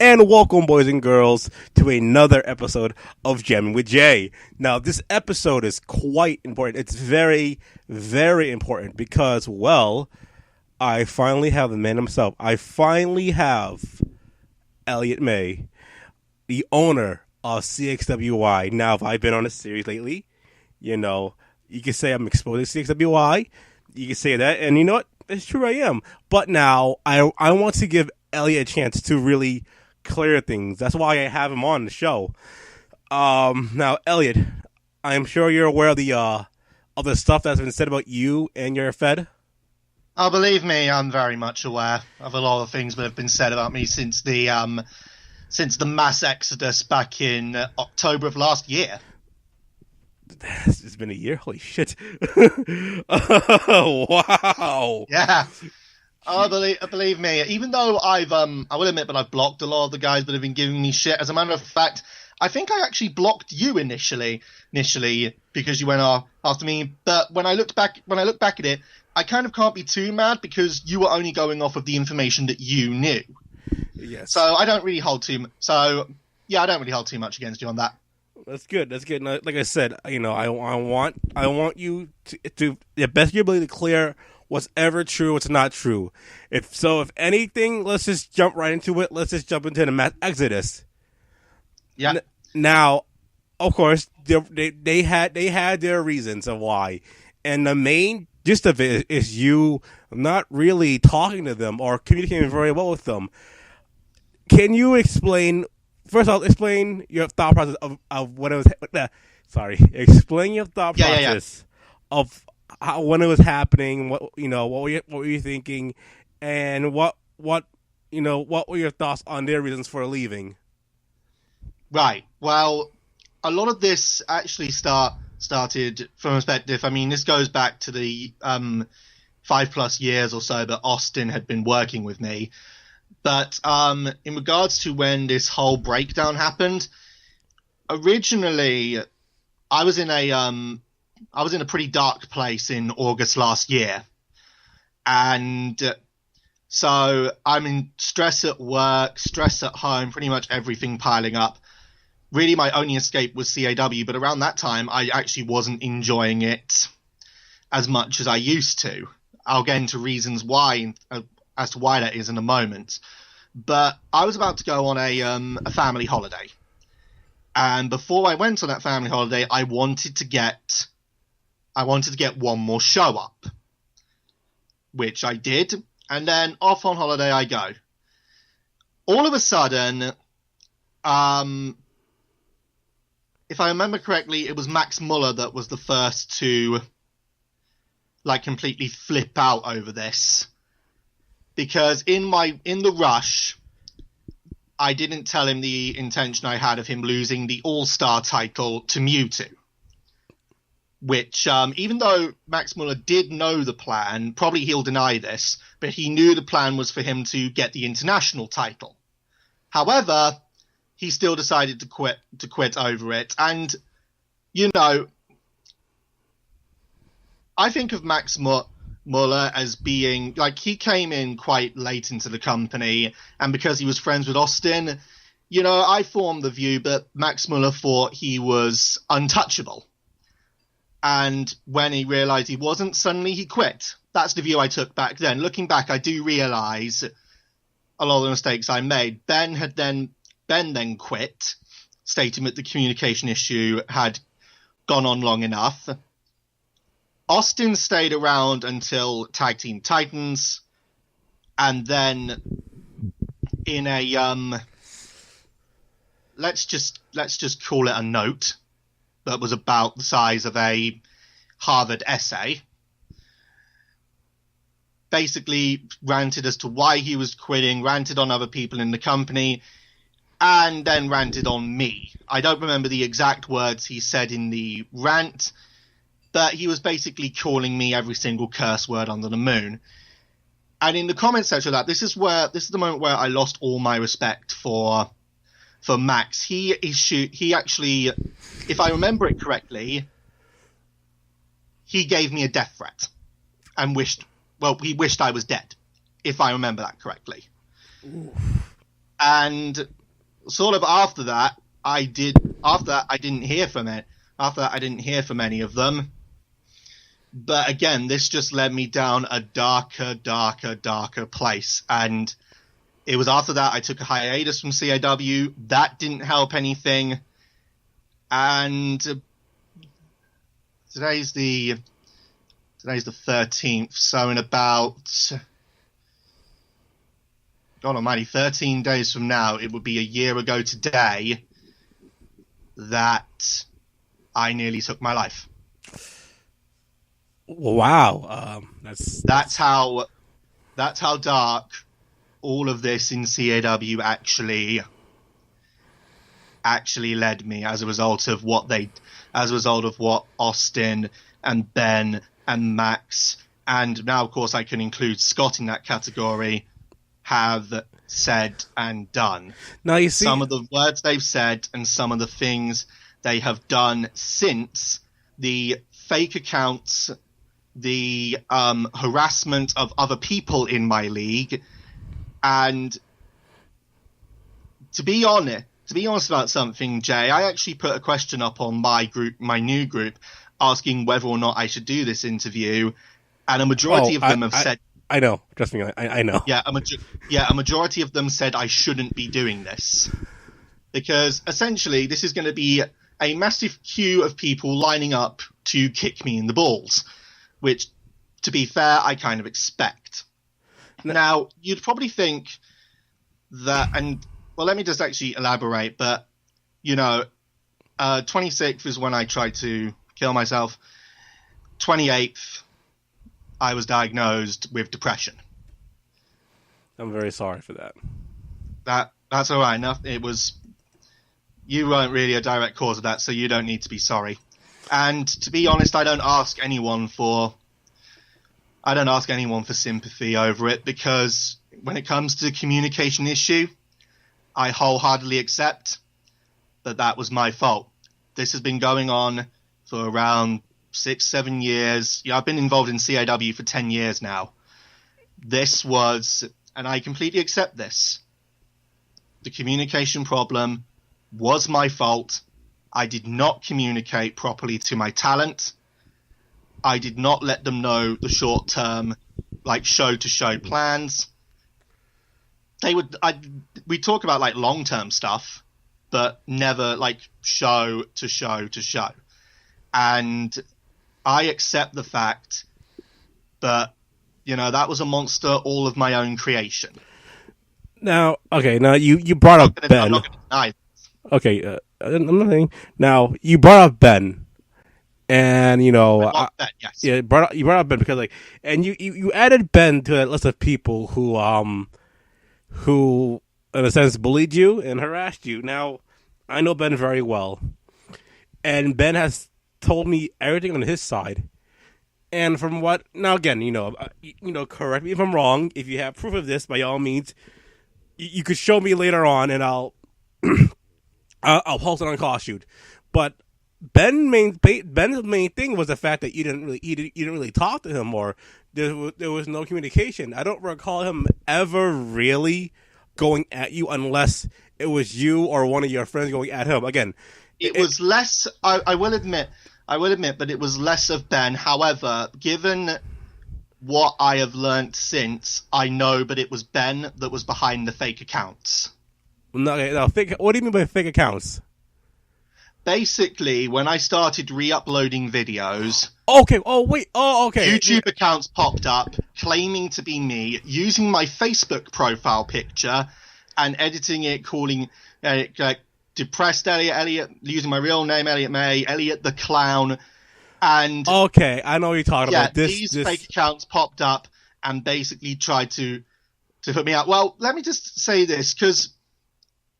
and welcome, boys and girls, to another episode of Jammin with Jay. Now, this episode is quite important. It's very, very important because, well, I finally have the man himself. I finally have Elliot May, the owner of CXWY. Now, have I been on a series lately? You know, you can say I'm exposing CXWY. You can say that, and you know what? It's true, I am. But now, I want to give Elliot a chance to really clear things. That's why I have him on the show. Now, Elliot, I'm sure you're aware of the stuff that's been said about you and your Fed. Oh, believe me, I'm very much aware of a lot of things that have been said about me since the mass exodus back in October of last year. It's been a year. Holy shit! Oh, wow. Yeah. Oh, believe me. Even though I will admit, but I've blocked a lot of the guys that have been giving me shit. As a matter of fact, I think I actually blocked you initially because you went after me. But when I look back at it, I kind of can't be too mad because you were only going off of the information that you knew. Yes. So I don't really hold too. So yeah, I don't really hold too much against you on that. That's good. That's good. Like I said, I want you to the best of your ability to clear what's ever true, what's not true. If anything, let's just jump right into it. Let's just jump into the mass exodus. Yeah. Now, of course, they had their reasons of why, and the main gist of it is you not really talking to them or communicating very well with them. Can you explain? First, I'll explain your thought process of when it was. Explain your thought process of how, when it was happening. What were you thinking, and what were your thoughts on their reasons for leaving? Right. Well, a lot of this actually started from a perspective. I mean, this goes back to the 5+ years or so that Austin had been working with me. But in regards to when this whole breakdown happened, originally I was in a pretty dark place in August last year, and so I'm in stress at work, stress at home, pretty much everything piling up. Really, my only escape was CAW, but around that time, I actually wasn't enjoying it as much as I used to. I'll get into reasons why. As to why that is in a moment. But I was about to go on a family holiday. And before I went on that family holiday, I wanted to get one more show up. Which I did. And then off on holiday I go. All of a sudden, if I remember correctly, it was Max Muller that was the first to completely flip out over this. Because in the rush, I didn't tell him the intention I had of him losing the All-Star title to Mewtwo. Which, even though Max Muller did know the plan, probably he'll deny this, but he knew the plan was for him to get the international title. However, he still decided to quit over it. And, I think of Max Muller as being he came in quite late into the company, and because he was friends with Austin, I formed the view that Max Muller thought he was untouchable, and when he realized he wasn't, suddenly he quit. That's the view I took back then. Looking back, I do realize a lot of the mistakes I made. Ben then quit, stating that the communication issue had gone on long enough. Austin stayed around until Tag Team Titans, and then in a let's just call it a note that was about the size of a Harvard essay, basically ranted as to why he was quitting, ranted on other people in the company, and then ranted on me. I don't remember the exact words he said in the rant, but he was basically calling me every single curse word under the moon. And in the comment section of that, this is the moment where I lost all my respect for Max. He actually, if I remember it correctly, he gave me a death threat and he wished I was dead, if I remember that correctly. Oof. And sort of after that, I didn't hear from it. After that, I didn't hear from any of them. But again, this just led me down a darker place. And it was after that I took a hiatus from CAW. That didn't help anything. And today's the 13th. So in about, God almighty, 13 days from now, it would be a year ago today that I nearly took my life. Wow, that's how dark all of this in CAW actually led me as a result of what Austin and Ben and Max, and now of course I can include Scott in that category, have said and done. Now you see some of the words they've said and some of the things they have done since the fake accounts, the harassment of other people in my league, and to be honest about something, Jay, I actually put a question up on my new group, asking whether or not I should do this interview, and a majority of them have said, I know, trust me, I know. Yeah, a majority of them said I shouldn't be doing this, because essentially this is going to be a massive queue of people lining up to kick me in the balls, which, to be fair, I kind of expect. Now, you'd probably think that, and, well, let me just actually elaborate, but, 26th is when I tried to kill myself. 28th, I was diagnosed with depression. I'm very sorry for that. That's all right. You weren't really a direct cause of that, so you don't need to be sorry. And to be honest, I don't ask anyone for sympathy over it, because when it comes to the communication issue, I wholeheartedly accept that was my fault. This has been going on for around 6-7 years. Yeah, I've been involved in CAW for 10 years now. And I completely accept this. The communication problem was my fault. I did not communicate properly to my talent. I did not let them know the short-term, show-to-show plans. We talk about long-term stuff, but never show-to-show. And I accept the fact that, that was a monster all of my own creation. Now, you brought up Ben. I'm not going to deny. Okay, I'm not saying. Now, you brought up Ben, and Ben, yes. Yeah, you brought up Ben because and you added Ben to that list of people who in a sense bullied you and harassed you. Now, I know Ben very well, and Ben has told me everything on his side. And from what now again, correct me if I'm wrong. If you have proof of this, by all means, you could show me later on, and I'll post it on Call Shoot. But Ben's main thing was the fact that you didn't really talk to him, or there was no communication. I don't recall him ever really going at you unless it was you or one of your friends going at him. Again, it was less. I will admit, but it was less of Ben. However, given what I have learnt since, I know that it was Ben that was behind the fake accounts. No, what do you mean by fake accounts? Basically, when I started re-uploading videos... Okay, okay. YouTube accounts popped up claiming to be me, using my Facebook profile picture and editing it, calling Depressed Elliot, using my real name, Elliot May, Elliot the Clown, and... Okay, I know what you're talking about. These fake accounts popped up and basically tried to put me out. Well, let me just say this, because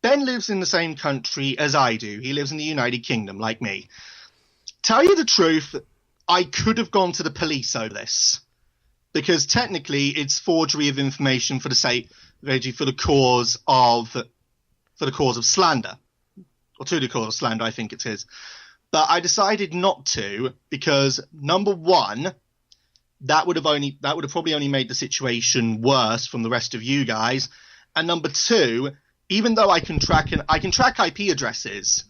Ben lives in the same country as I do. He lives in the United Kingdom, like me. Tell you the truth, I could have gone to the police over this, because technically it's forgery of information for the cause of slander, or to the cause of slander, I think it is. But I decided not to, because number one, that would have probably only made the situation worse from the rest of you guys, and number two, even though I can track IP addresses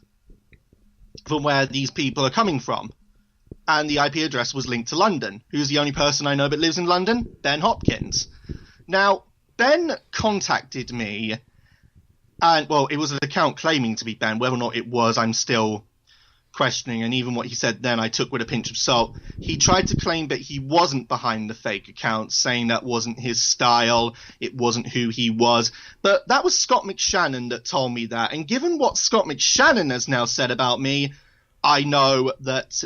from where these people are coming from, and the IP address was linked to London. Who's the only person I know that lives in London? Ben Hopkins. Now, Ben contacted me, and, well, it was an account claiming to be Ben. Whether or not it was, I'm still questioning, and even what he said then I took with a pinch of salt. He tried to claim that he wasn't behind the fake account, saying that wasn't his style, it wasn't who he was. But that was Scott McShannon that told me that, and given what Scott McShannon has now said about me, I know that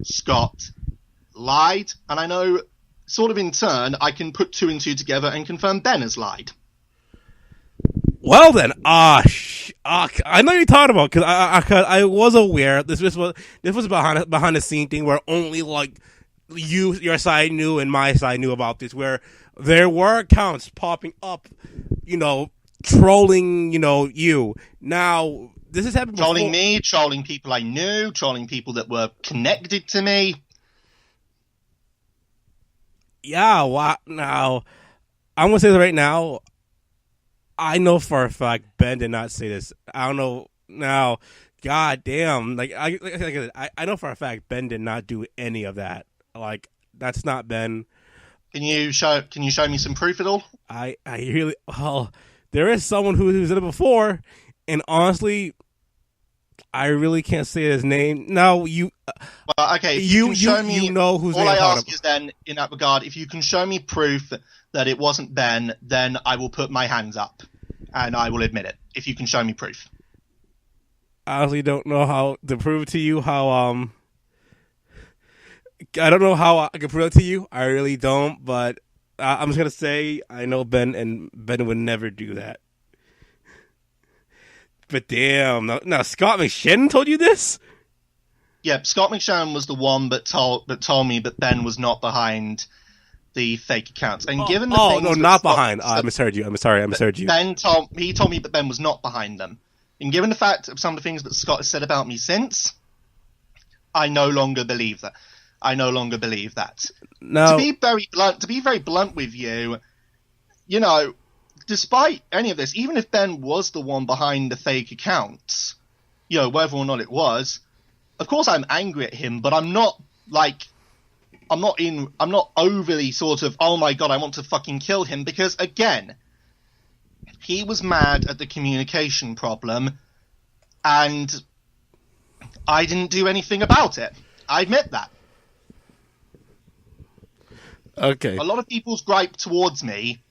Scott lied, and I know, sort of in turn, I can put two and two together and confirm Ben has lied. Well then, I know you're talking about, because I was aware this was behind the scene thing where only like your side knew and my side knew about this, where there were accounts popping up, trolling, you. Now this has happened before. Trolling me, trolling people I knew, trolling people that were connected to me. Yeah, well, now I'm gonna say this right now. I know for a fact Ben did not say this. I don't know now. God damn! I know for a fact Ben did not do any of that. Like, that's not Ben. Can you show me some proof at all? I really, well, there is someone who's done it before, and honestly, I really can't say his name. No, you. Well, okay. You know who's. All I ask is then, in that regard, if you can show me proof that it wasn't Ben, then I will put my hands up, and I will admit it. If you can show me proof. I honestly don't know how to prove to you how. I don't know how I can prove it to you. I really don't. But I'm just gonna say I know Ben, and Ben would never do that. But damn, now Scott McShannon told you this? Yeah, Scott McShannon was the one that told me that Ben was not behind the fake accounts. And given the things no, not behind. I misheard you. I'm sorry, I misheard you. He told me that Ben was not behind them. And given the fact of some of the things that Scott has said about me since, I no longer believe that. No. To be very blunt with you, despite any of this, even if Ben was the one behind the fake accounts, whether or not it was, of course I'm angry at him, but I'm not overly sort of, oh my god, I want to fucking kill him, because again, he was mad at the communication problem, and I didn't do anything about it. I admit that. Okay. A lot of people's gripe towards me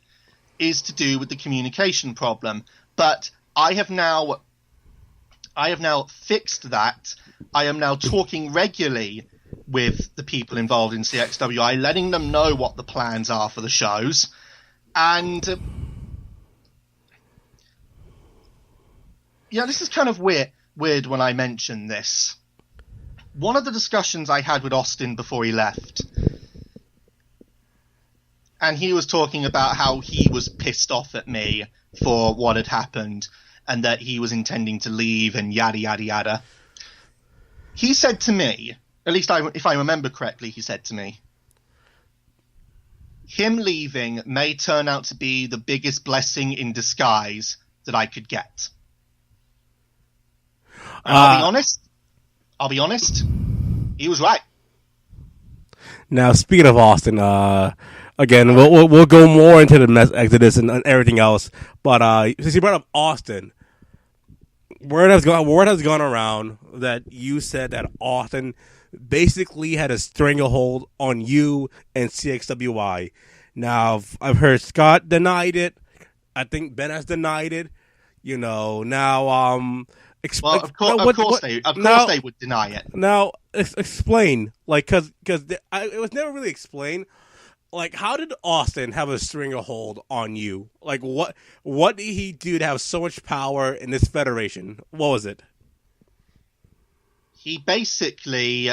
is to do with the communication problem, but I have now fixed that. I am now talking regularly with the people involved in CXWI, letting them know what the plans are for the shows, and this is kind of weird when I mention this. One of the discussions I had with Austin before he left, and he was talking about how he was pissed off at me for what had happened and that he was intending to leave and yada, yada, yada. He said to me, at least if I remember correctly, he said to me, him leaving may turn out to be the biggest blessing in disguise that I could get. And I'll be honest, he was right. Now, speaking of Austin, again, we'll go more into the Exodus and everything else. But since you brought up Austin, word has gone around that you said that Austin basically had a stranglehold on you and CXWI. Now, I've heard Scott denied it. I think Ben has denied it. Now, of course they would deny it. Now, explain, because it was never really explained. Like, how did Austin have a stranglehold on you? Like, what did he do to have so much power in this federation? What was it? He basically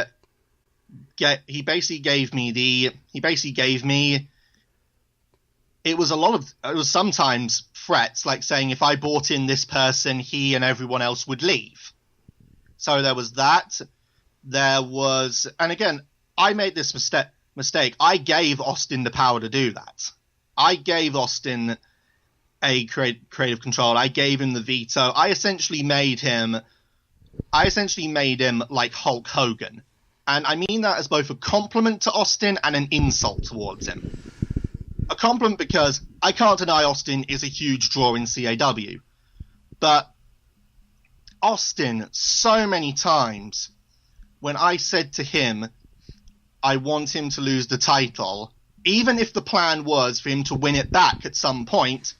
gave me it was sometimes threats, like saying if I brought in this person, he and everyone else would leave. So there was that. And again, I made this mistake. I gave Austin the power to do that. I gave Austin a creative control. I gave him the veto. I essentially made him like Hulk Hogan. And I mean that as both a compliment to Austin and an insult towards him. A compliment because I can't deny Austin is a huge draw in CAW. But Austin, so many times, when I said to him, I want him to lose the title, even if the plan was for him to win it back at some point,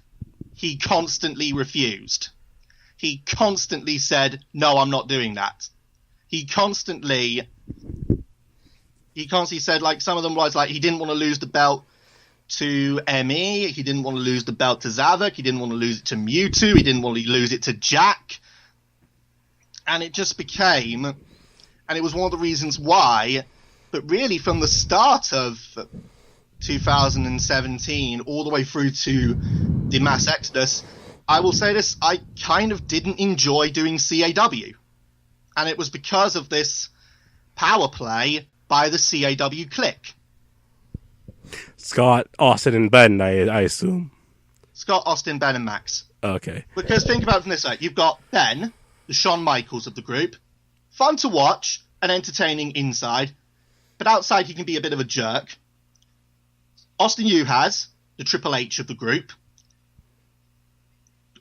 he constantly refused. He constantly said, no, I'm not doing that. He constantly said, like, some of them was like, he didn't want to lose the belt to ME, he didn't want to lose the belt to Zavok, he didn't want to lose it to Mewtwo, he didn't want to lose it to Jack. And it just became, and it was one of the reasons why, but really from the start of 2017 all the way through to the mass exodus, I will say this, I kind of didn't enjoy doing CAW. And it was because of this power play by the CAW clique. Scott, Austin, and Ben, I assume. Scott, Austin, Ben, and Max. Okay. Because think about it from this side. You've got Ben, the Shawn Michaels of the group. Fun to watch and entertaining inside. But outside he can be a bit of a jerk. Austin Uhas, the Triple H of the group.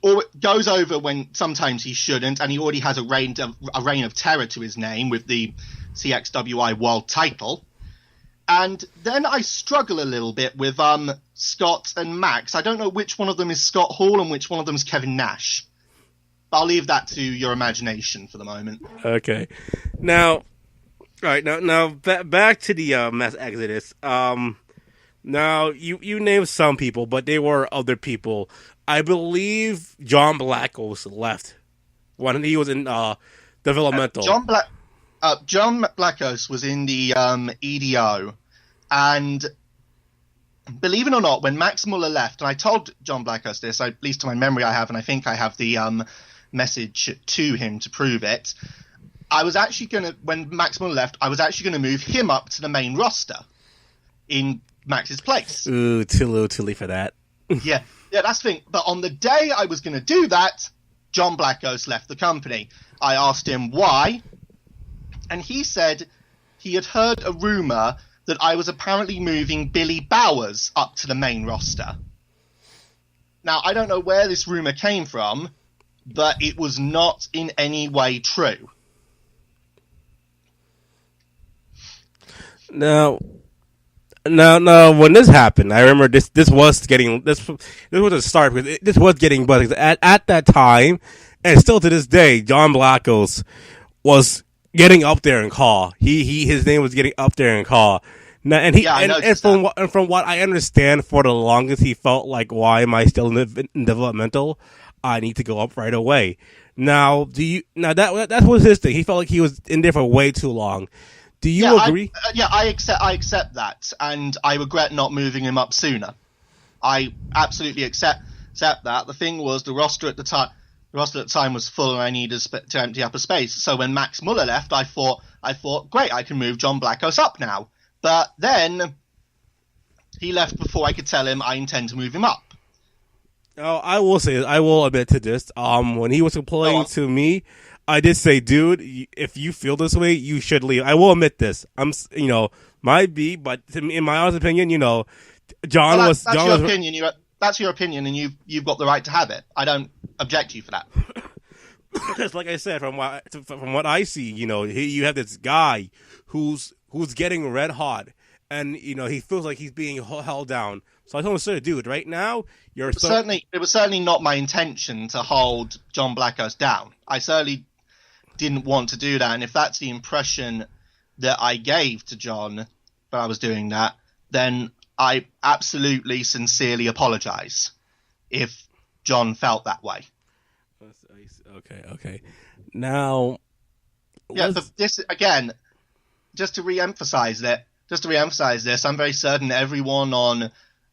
Or goes over when sometimes he shouldn't, and he already has a reign of terror to his name with the CXWI World Title. And then I struggle a little bit with Scott and Max. I don't know which one of them is Scott Hall and which one of them is Kevin Nash. But I'll leave that to your imagination for the moment. Okay. Now, all right. Now back to the mass exodus. Now you named some people, but they were other people. I believe John Blackos left when he was in developmental. John Blackos was in the EDO, and believe it or not, when Max Muller left, and I told John Blackos this, at least to my memory I have, and I think I have the message to him to prove it, I was actually going to, when Max Muller left, I was actually going to move him up to the main roster in Max's place. Ooh, too late for that. Yeah, that's the thing. But on the day I was going to do that, John Blackos left the company. I asked him why, and he said he had heard a rumor that I was apparently moving Billy Bowers up to the main roster. Now, I don't know where this rumor came from, but it was not in any way true. Now, when this happened, I remember this was a start because this was getting buzz. At that time, and still to this day, John Blackos was getting up there in call. His name was getting up there in call. Now, and from what I understand, for the longest he felt like, why am I still in developmental? I need to go up right away. Now, that was his thing. He felt like he was in there for way too long. Do you agree? I accept that, and I regret not moving him up sooner. I absolutely accept that. The thing was, the roster at the time was full, and I needed to empty up a space. So when Max Muller left, I thought, great, I can move John Blackos up now. But then he left before I could tell him I intend to move him up. Oh, I will admit to this. When he was complaining to me, I did say, dude, if you feel this way, you should leave. I will admit this. Might be, but in my honest opinion, John was. That's your opinion. That's your opinion, and you've got the right to have it. I don't object to you for that. Because, like I said, from what I see, you have this guy who's getting red hot, and he feels like he's being held down. So I told him, sir, dude, right now it was certainly not my intention to hold John Blackos down. I certainly didn't want to do that, and if that's the impression that I gave to John when I was doing that, then I absolutely sincerely apologize if John felt that way. Okay. Now, but this again, just to re-emphasize this, I'm very certain everyone on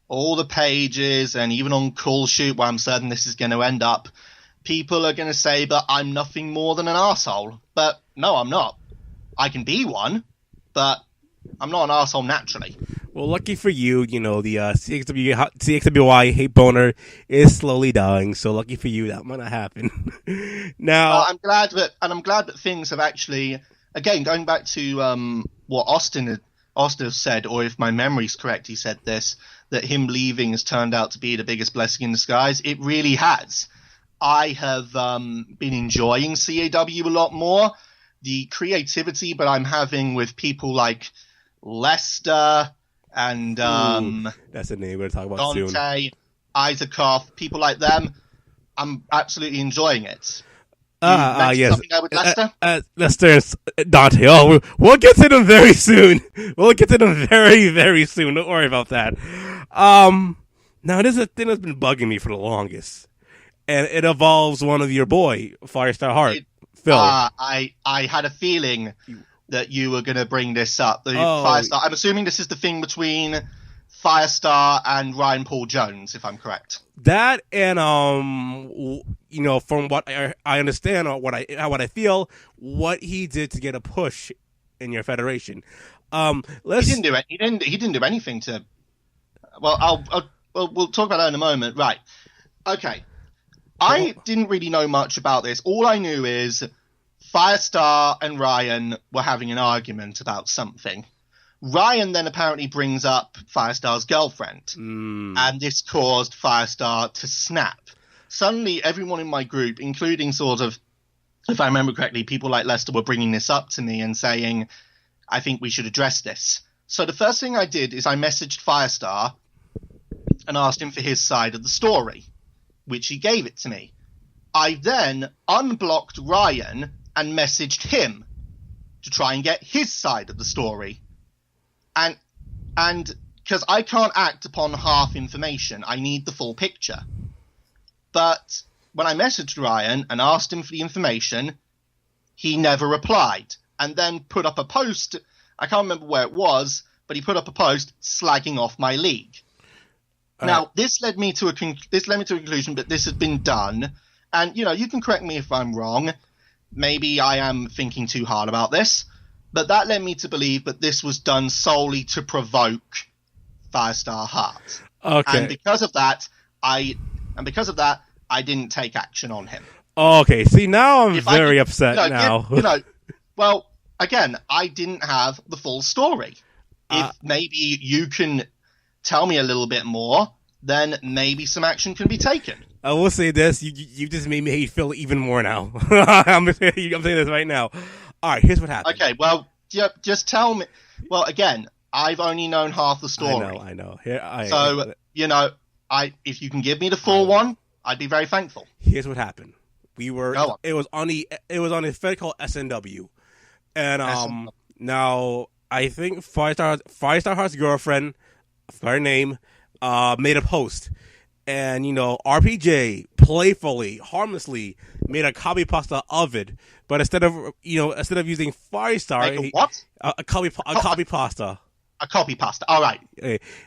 all the pages and even on Call Shoot, where I'm certain this is going to end up, people are going to say, but I'm nothing more than an arsehole. But no, I'm not. I can be one, but I'm not an arsehole naturally. Well, lucky for you, the CXWY hate boner is slowly dying. So lucky for you, that might not happen. Now, I'm glad that things have actually, again, going back to what Austin has said, or if my memory's correct, he said this, that him leaving has turned out to be the biggest blessing in disguise. It really has. I have been enjoying CAW a lot more. The creativity that I'm having with people like Lester and that's the name we're talking about soon. Dante, Isaacov, people like them, I'm absolutely enjoying it. Yes. Something there with Lester? Lester and Dante. Oh, we'll get to them very soon. We'll get to them very, very soon. Don't worry about that. Now, this is a thing that's been bugging me for the longest. And it involves one of your boy, Firestar Heart, Phil. I had a feeling that you were going to bring this up. Firestar. I'm assuming this is the thing between Firestar and Ryan Paul Jones, if I'm correct. That and from what I understand or what I feel, what he did to get a push in your federation. He didn't do it. He didn't do anything to. Well, we'll talk about that in a moment. Right. Okay. I didn't really know much about this. All I knew is Firestar and Ryan were having an argument about something. Ryan then apparently brings up Firestar's girlfriend, and this caused Firestar to snap. Suddenly, everyone in my group, including sort of, if I remember correctly, people like Lester were bringing this up to me and saying, I think we should address this. So the first thing I did is I messaged Firestar and asked him for his side of the story, which he gave it to me. I then unblocked Ryan and messaged him to try and get his side of the story. And because I can't act upon half information, I need the full picture. But when I messaged Ryan and asked him for the information, he never replied, and then put up a post. I can't remember where it was, but he put up a post slagging off my league. Now, this led me to a conclusion that this had been done, and you can correct me if I'm wrong. Maybe I am thinking too hard about this, but that led me to believe that this was done solely to provoke Firestar Heart. Okay. And because of that, I didn't take action on him. Okay. See, now I'm very upset now. Well, again, I didn't have the full story. If maybe you can tell me a little bit more, then maybe some action can be taken. I will say this: you just made me hate Phil even more now. I'm saying this right now. All right, here's what happened. Okay, well, just tell me. Well, again, I've only known half the story. I know. If you can give me the full one, I'd be very thankful. Here's what happened. It was on a fed called SNW, and now I think Firestar Heart's girlfriend, her name, made a post, and RPJ playfully, harmlessly made a copy pasta of it, but instead of using Firestar, a copy pasta. A copy pasta. All right.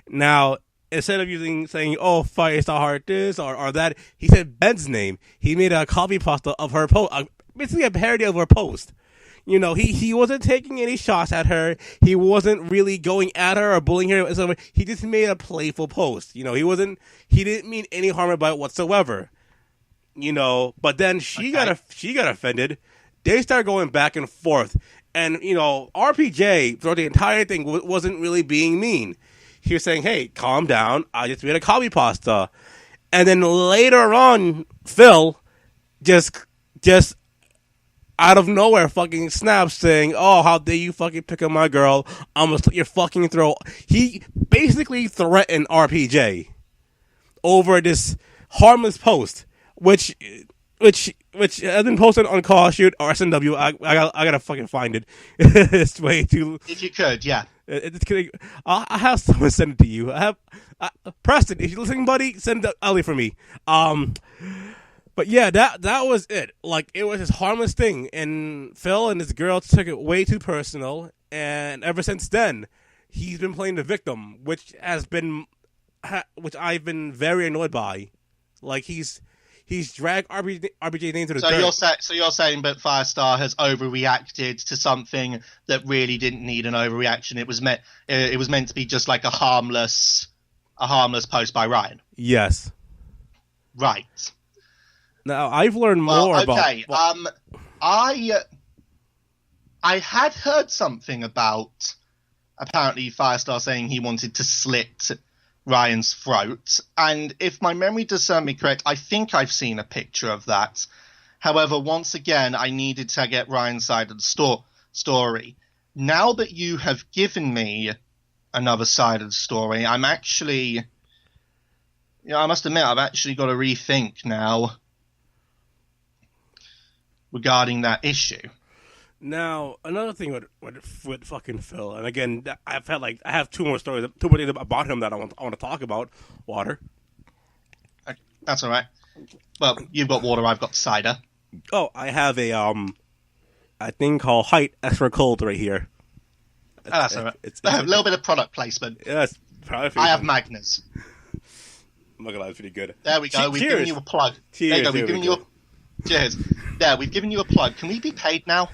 Now, instead of saying, "Oh, Firestar Heart this or that," he said Ben's name. He made a copy pasta of her post, basically a parody of her post. He wasn't taking any shots at her. He wasn't really going at her or bullying her. He just made a playful post. He didn't mean any harm about it whatsoever. But then she got offended. They started going back and forth. And, RPJ, throughout the entire thing, wasn't really being mean. He was saying, hey, calm down. I just made a copy pasta. And then later on, Phil just out of nowhere fucking snaps saying, oh, how dare you fucking pick up my girl. I'm going to slit your fucking throat. He basically threatened RPJ over this harmless post, which has been posted on Call Shoot or SNW. I gotta fucking find it. It's way too. If you could, yeah. I have someone send it to you. I have Preston. If you're listening, buddy, send it to Ellie for me. But yeah, that was it. Like, it was this harmless thing, and Phil and his girl took it way too personal. And ever since then, he's been playing the victim, which I've been very annoyed by. Like, he's He's dragged RBJ into the So dirt. you're saying that Firestar has overreacted to something that really didn't need an overreaction. It was meant to be just like a harmless post by Ryan. Yes. Right. Now I've learned more about. Okay. I had heard something about apparently Firestar saying he wanted to slit Ryan's throat, and if my memory does serve me correct, I think I've seen a picture of that. However, once again, I needed to get Ryan's side of the story. Now that you have given me another side of the story, I'm actually, I must admit, I've actually got to rethink now regarding that issue. Now, another thing with fucking Phil, and again, I have two more things about him that I want to talk about. Water. That's all right. Well, you've got water, I've got cider. Oh, I have a thing called Height Extra Cold right here. That's all right. It's a little bit of product placement. Yes, probably. I have Magnus. I'm not gonna lie, it's pretty good. There we go. We've given you a plug. Cheers, there you go. We've given you a cheers. There, we've given you a plug. Can we be paid now?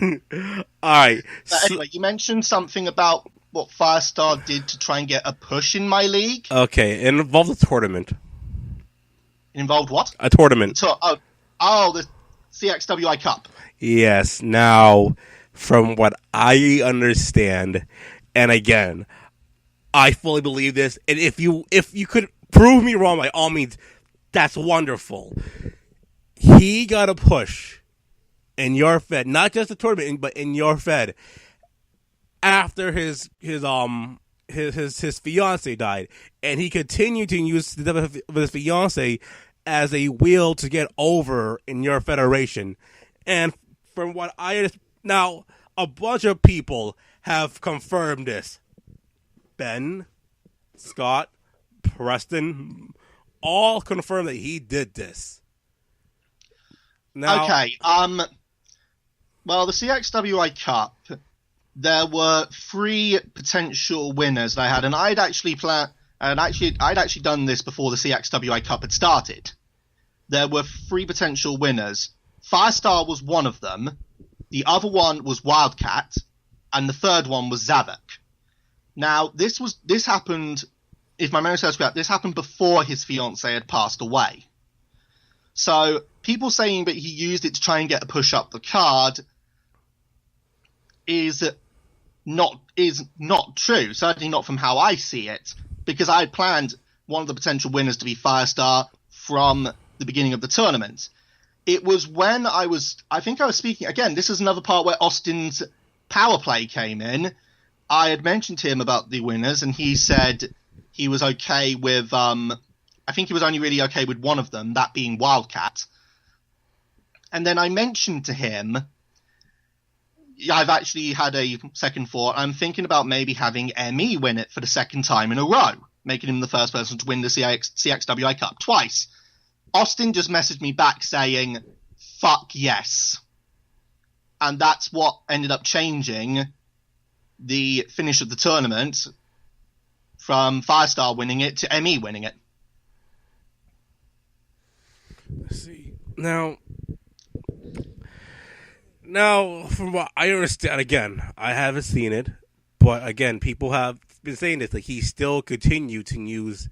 All right. Anyway, you mentioned something about what Firestar did to try and get a push in my league. Okay, it involved a tournament. It involved what? A tournament. The CXWI Cup. Yes. Now, from what I understand, and again, I fully believe this, and if you could prove me wrong, by all means, that's wonderful. He got a push in your Fed, not just the tournament, but in your Fed, after his fiance died, and he continued to use the death of his fiance as a wheel to get over in your federation. And from what I understand, now a bunch of people have confirmed this. Ben, Scott, Preston, all confirmed that he did this. Now, okay. Well, the CXWI Cup, there were 3 potential winners they had, and I'd actually done this before the CXWI Cup had started. There were 3 potential winners. Firestar was one of them. The other one was Wildcat, and the third one was Zavok. Now, this happened, if my memory serves correct, this happened before his fiancée had passed away. So, people saying that he used it to try and get a push up the card is not true. Certainly not from how I see it, because I had planned one of the potential winners to be Firestar from the beginning of the tournament. It was when I think I was speaking, again, this is another part where Austin's power play came in. I had mentioned to him about the winners, and he said he was okay with, I think he was only really okay with one of them, that being Wildcat. And then I mentioned to him, I've actually had a second thought. I'm thinking about maybe having ME win it for the second time in a row, making him the first person to win the CXWI Cup twice. Austin just messaged me back saying, fuck yes. And that's what ended up changing the finish of the tournament from Firestar winning it to ME winning it. Let's see. Now, from what I understand, again, I haven't seen it, but again, people have been saying this, like he still continued to use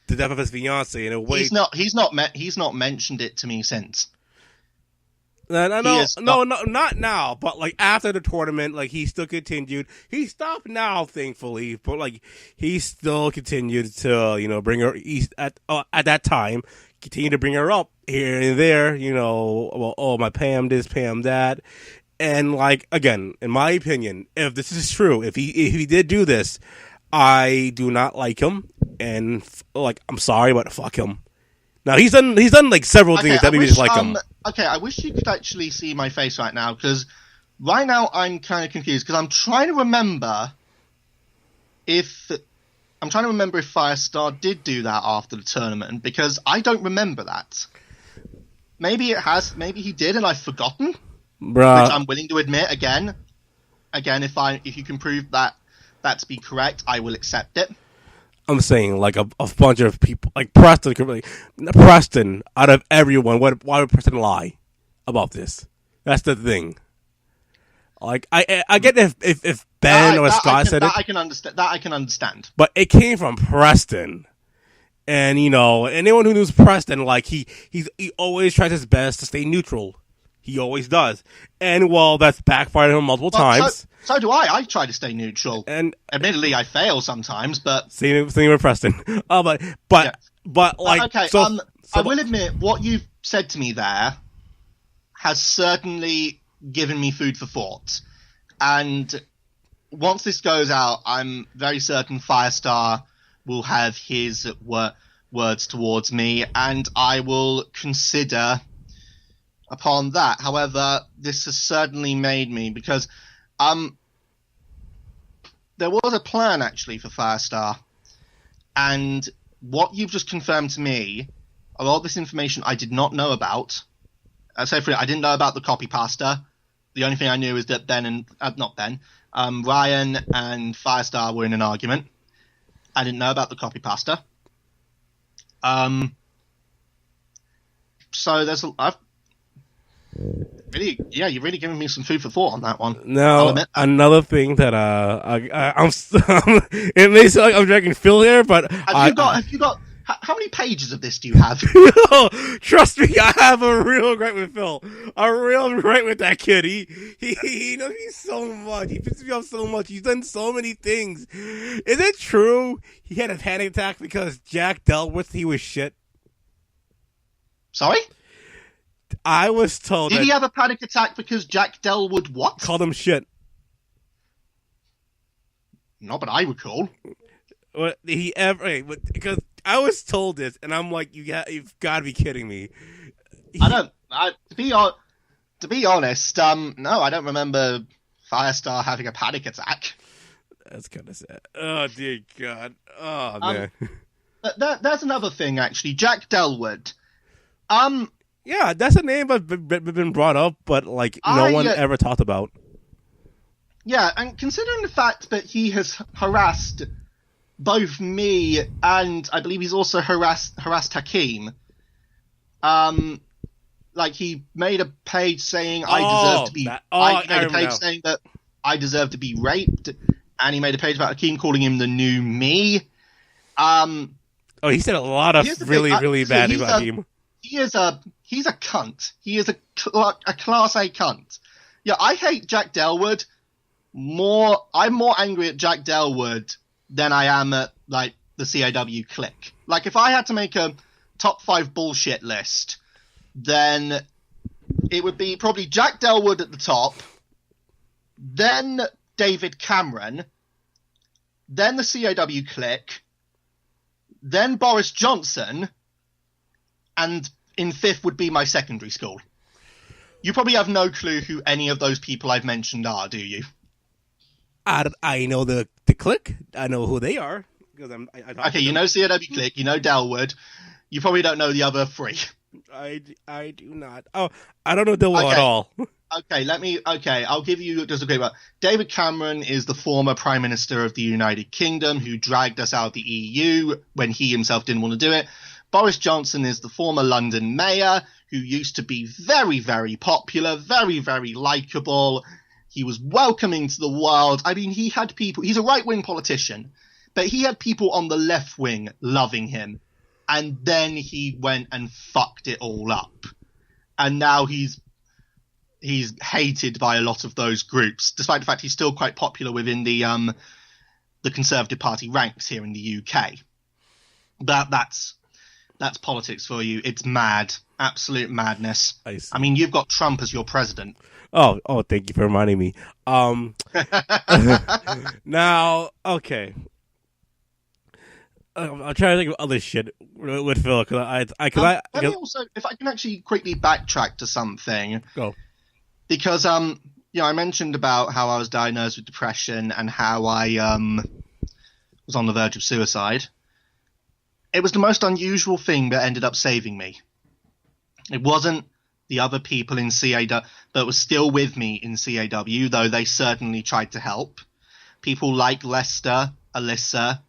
the death of his fiance in a way. He's not mentioned it to me since. Not now, but like after the tournament, like he still continued. He stopped now, thankfully, but like he still continued to, bring her at that time, continue to bring her up here and there, my Pam this, Pam that. And like, again, in my opinion, if this is true, if he did do this, I do not like him, and like I'm sorry, but fuck him. Now he's done like several things that we just like him. Okay, I wish you could actually see my face right now, because right now I'm kind of confused, because I'm trying to remember if Firestar did do that after the tournament, because I don't remember that. Maybe it has, maybe he did and I've forgotten. Bruh. Which I'm willing to admit again, if you can prove that to be correct, I will accept it. I'm saying like a bunch of people, like Preston, Preston. Out of everyone, why would Preston lie about this? That's the thing. Like I get if Ben or Scott said it, I can understand. That I can understand. but it came from Preston. And anyone who knows Preston, like he always tries his best to stay neutral. He always does. And that's backfired on him multiple times. So do I. I try to stay neutral. And admittedly, I fail sometimes. But same with Preston. But like okay. So, I will admit what you've said to me there has certainly given me food for thought. And once this goes out, I'm very certain Firestar will have his words towards me, and I will consider upon that. However, this has certainly made me, because there was a plan actually for Firestar, and what you've just confirmed to me, a lot of this information I did not know about. I didn't know about the copy pasta. The only thing I knew is that Ryan and Firestar were in an argument. I didn't know about the copy pasta. So you've really given me some food for thought on that one. Now, another thing that I'm it may sound like I'm dragging Phil here, but have you got how many pages of this do you have? Trust me, I have a real gripe with Phil. A real gripe with that kid. He knows me so much. He pisses me off so much. He's done so many things. Is it true he had a panic attack because Jack dealt with he was shit? Sorry? I was told. Did he have a panic attack because Jack Delwood what? Called him shit. Not that I recall. What he ever? Because I was told this, and I'm like, you've got to be kidding me. To be honest, no, I don't remember Firestar having a panic attack. That's kind of sad. Oh dear God. Oh man. There's another thing actually. Jack Delwood. Yeah, that's a name that's been brought up, but like no one ever talked about. Yeah, and considering the fact that he has harassed both me and I believe he's also harassed Hakeem. Like he made a page saying I deserve to be. He made a page saying that I deserve to be raped, and he made a page about Hakeem calling him the new me. He said a lot of really bad about Hakeem. He's a cunt. He is a class A cunt. Yeah, I hate Jack Delwood more. I'm more angry at Jack Delwood than I am at like the CAW clique. Like if I had to make a top 5 bullshit list, then it would be probably Jack Delwood at the top, then David Cameron, then the CAW clique, then Boris Johnson, and in 5th would be my secondary school. You probably have no clue who any of those people I've mentioned are, do you? I know the clique. I know who they are. Okay, you know CAW clique, you know Delwood. You probably don't know the other 3. I do not. Oh, I don't know Delwood at all. I'll give you just a quick one. David Cameron is the former Prime Minister of the United Kingdom who dragged us out of the EU when he himself didn't want to do it. Boris Johnson is the former London mayor who used to be very, very popular, very, very likeable. He was welcoming to the world. I mean, he had people. He's a right-wing politician, but he had people on the left wing loving him. And then he went and fucked it all up. And now he's hated by a lot of those groups, despite the fact he's still quite popular within the Conservative Party ranks here in the UK. That's politics for you. It's mad. Absolute madness. I mean, you've got Trump as your president. Oh, thank you for reminding me. Now, okay. I'll try to think of other shit with Phil. Let me also, if I can actually quickly backtrack to something. Go. Because, I mentioned about how I was diagnosed with depression and how I was on the verge of suicide. It was the most unusual thing that ended up saving me. It wasn't the other people in CAW that were still with me in CAW, though they certainly tried to help. People like Lester, Alyssa,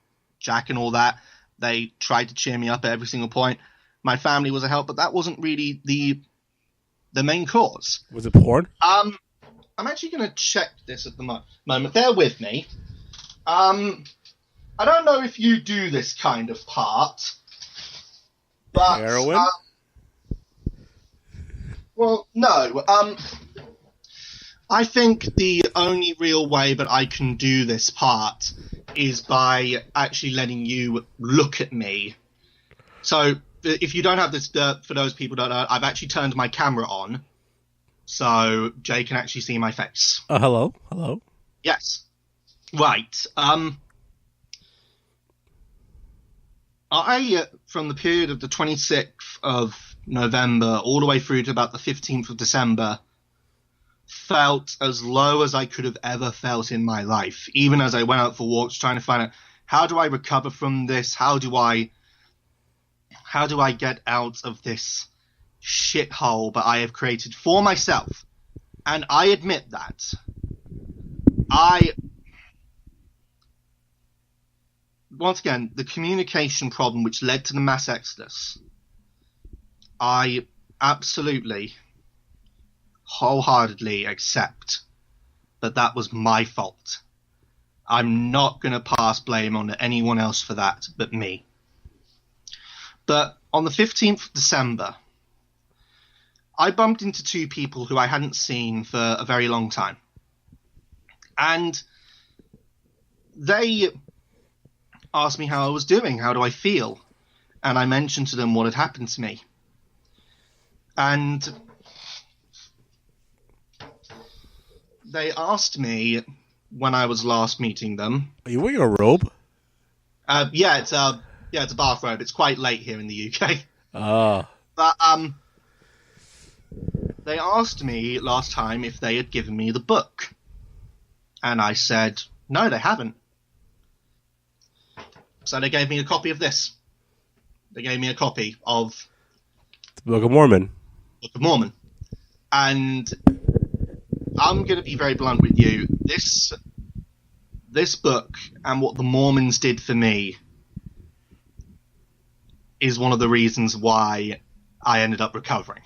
Jack and all that. They tried to cheer me up at every single point. My family was a help, but that wasn't really the main cause. Was it porn? I'm actually going to check this at the moment. Bear with me. I don't know if you do this kind of part, but heroin? Well, no. I think the only real way that I can do this part is by actually letting you look at me. So, if you don't have this, for those people who don't know, I've actually turned my camera on, so Jay can actually see my face. Hello? Yes. Right. I, from the period of the 26th of November all the way through to about the 15th of December, felt as low as I could have ever felt in my life. Even as I went out for walks trying to find out, how do I recover from this? How do I get out of this shithole that I have created for myself? And I admit that. Once again, the communication problem which led to the mass exodus, I absolutely, wholeheartedly accept that was my fault. I'm not going to pass blame on anyone else for that but me. But on the 15th of December, I bumped into two people who I hadn't seen for a very long time. And they asked me how I was doing, how do I feel? And I mentioned to them what had happened to me. And they asked me when I was last meeting them. Are you wearing a robe? Yeah, it's a bathrobe. It's quite late here in the UK. Ah. But they asked me last time if they had given me the book. And I said, no, they haven't. So they gave me a copy of this. They gave me a copy of The Book of Mormon. Book of Mormon. And I'm going to be very blunt with you. This book and what the Mormons did for me is one of the reasons why I ended up recovering.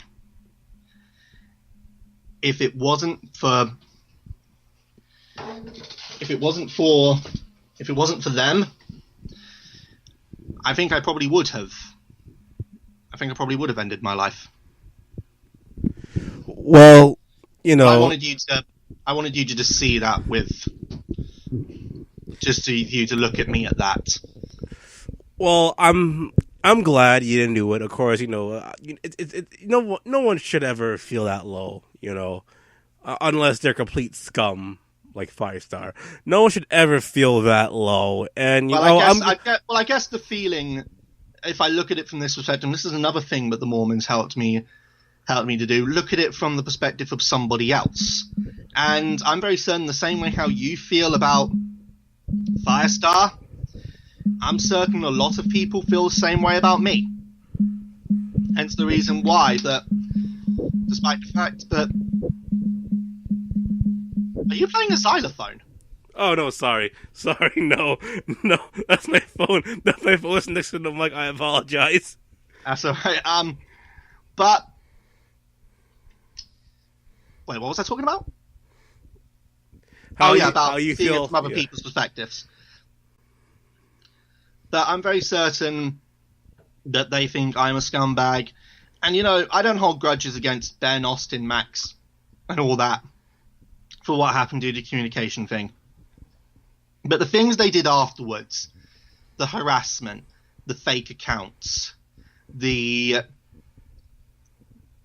If it wasn't for them, I think I probably would have ended my life. Well, you know, I wanted you to just see that just you to look at me at that. Well, I'm glad you didn't do it. Of course, you know, no one should ever feel that low, you know, unless they're complete scum like Firestar. No one should ever feel that low. And I guess the feeling, if I look at it from this perspective, and this is another thing that the Mormons helped me to do. Look at it from the perspective of somebody else, and I'm very certain the same way how you feel about Firestar, I'm certain a lot of people feel the same way about me. Hence the reason why that, despite the fact that... Are you playing a xylophone? Oh, no, sorry, no, that's my phone. That's my phone next to the mic. I apologize. That's alright. But... Wait, what was I talking about? About how you seeing feel it from other people's perspectives. That I'm very certain that they think I'm a scumbag. And, you know, I don't hold grudges against Ben, Austin, Max, and all that for what happened due to the communication thing. But the things they did afterwards, the harassment, the fake accounts, the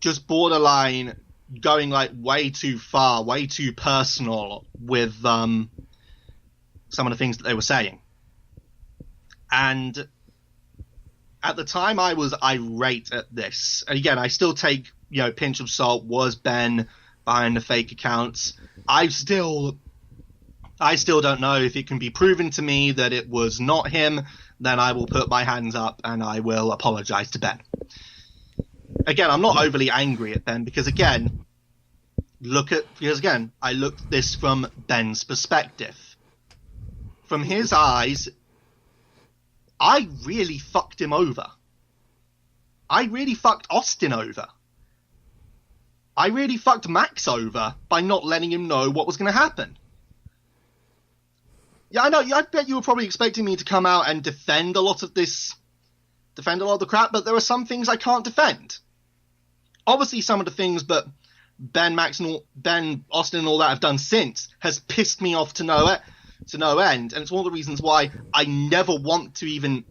just borderline going like way too far, way too personal with some of the things that they were saying. And at the time I was irate at this. And again, I still take, you know, pinch of salt. Was Ben behind the fake accounts? I still don't know. If it can be proven to me that it was not him, then I will put my hands up and I will apologize to Ben. Again, I'm not overly angry at Ben because I looked at this from Ben's perspective. From his eyes, I really fucked him over. I really fucked Austin over. I really fucked Max over by not letting him know what was going to happen. Yeah, I know. I bet you were probably expecting me to come out and defend a lot of the crap, but there are some things I can't defend. Obviously, some of the things that Ben, Austin, and all that have done since has pissed me off to no end, and it's one of the reasons why I never want to even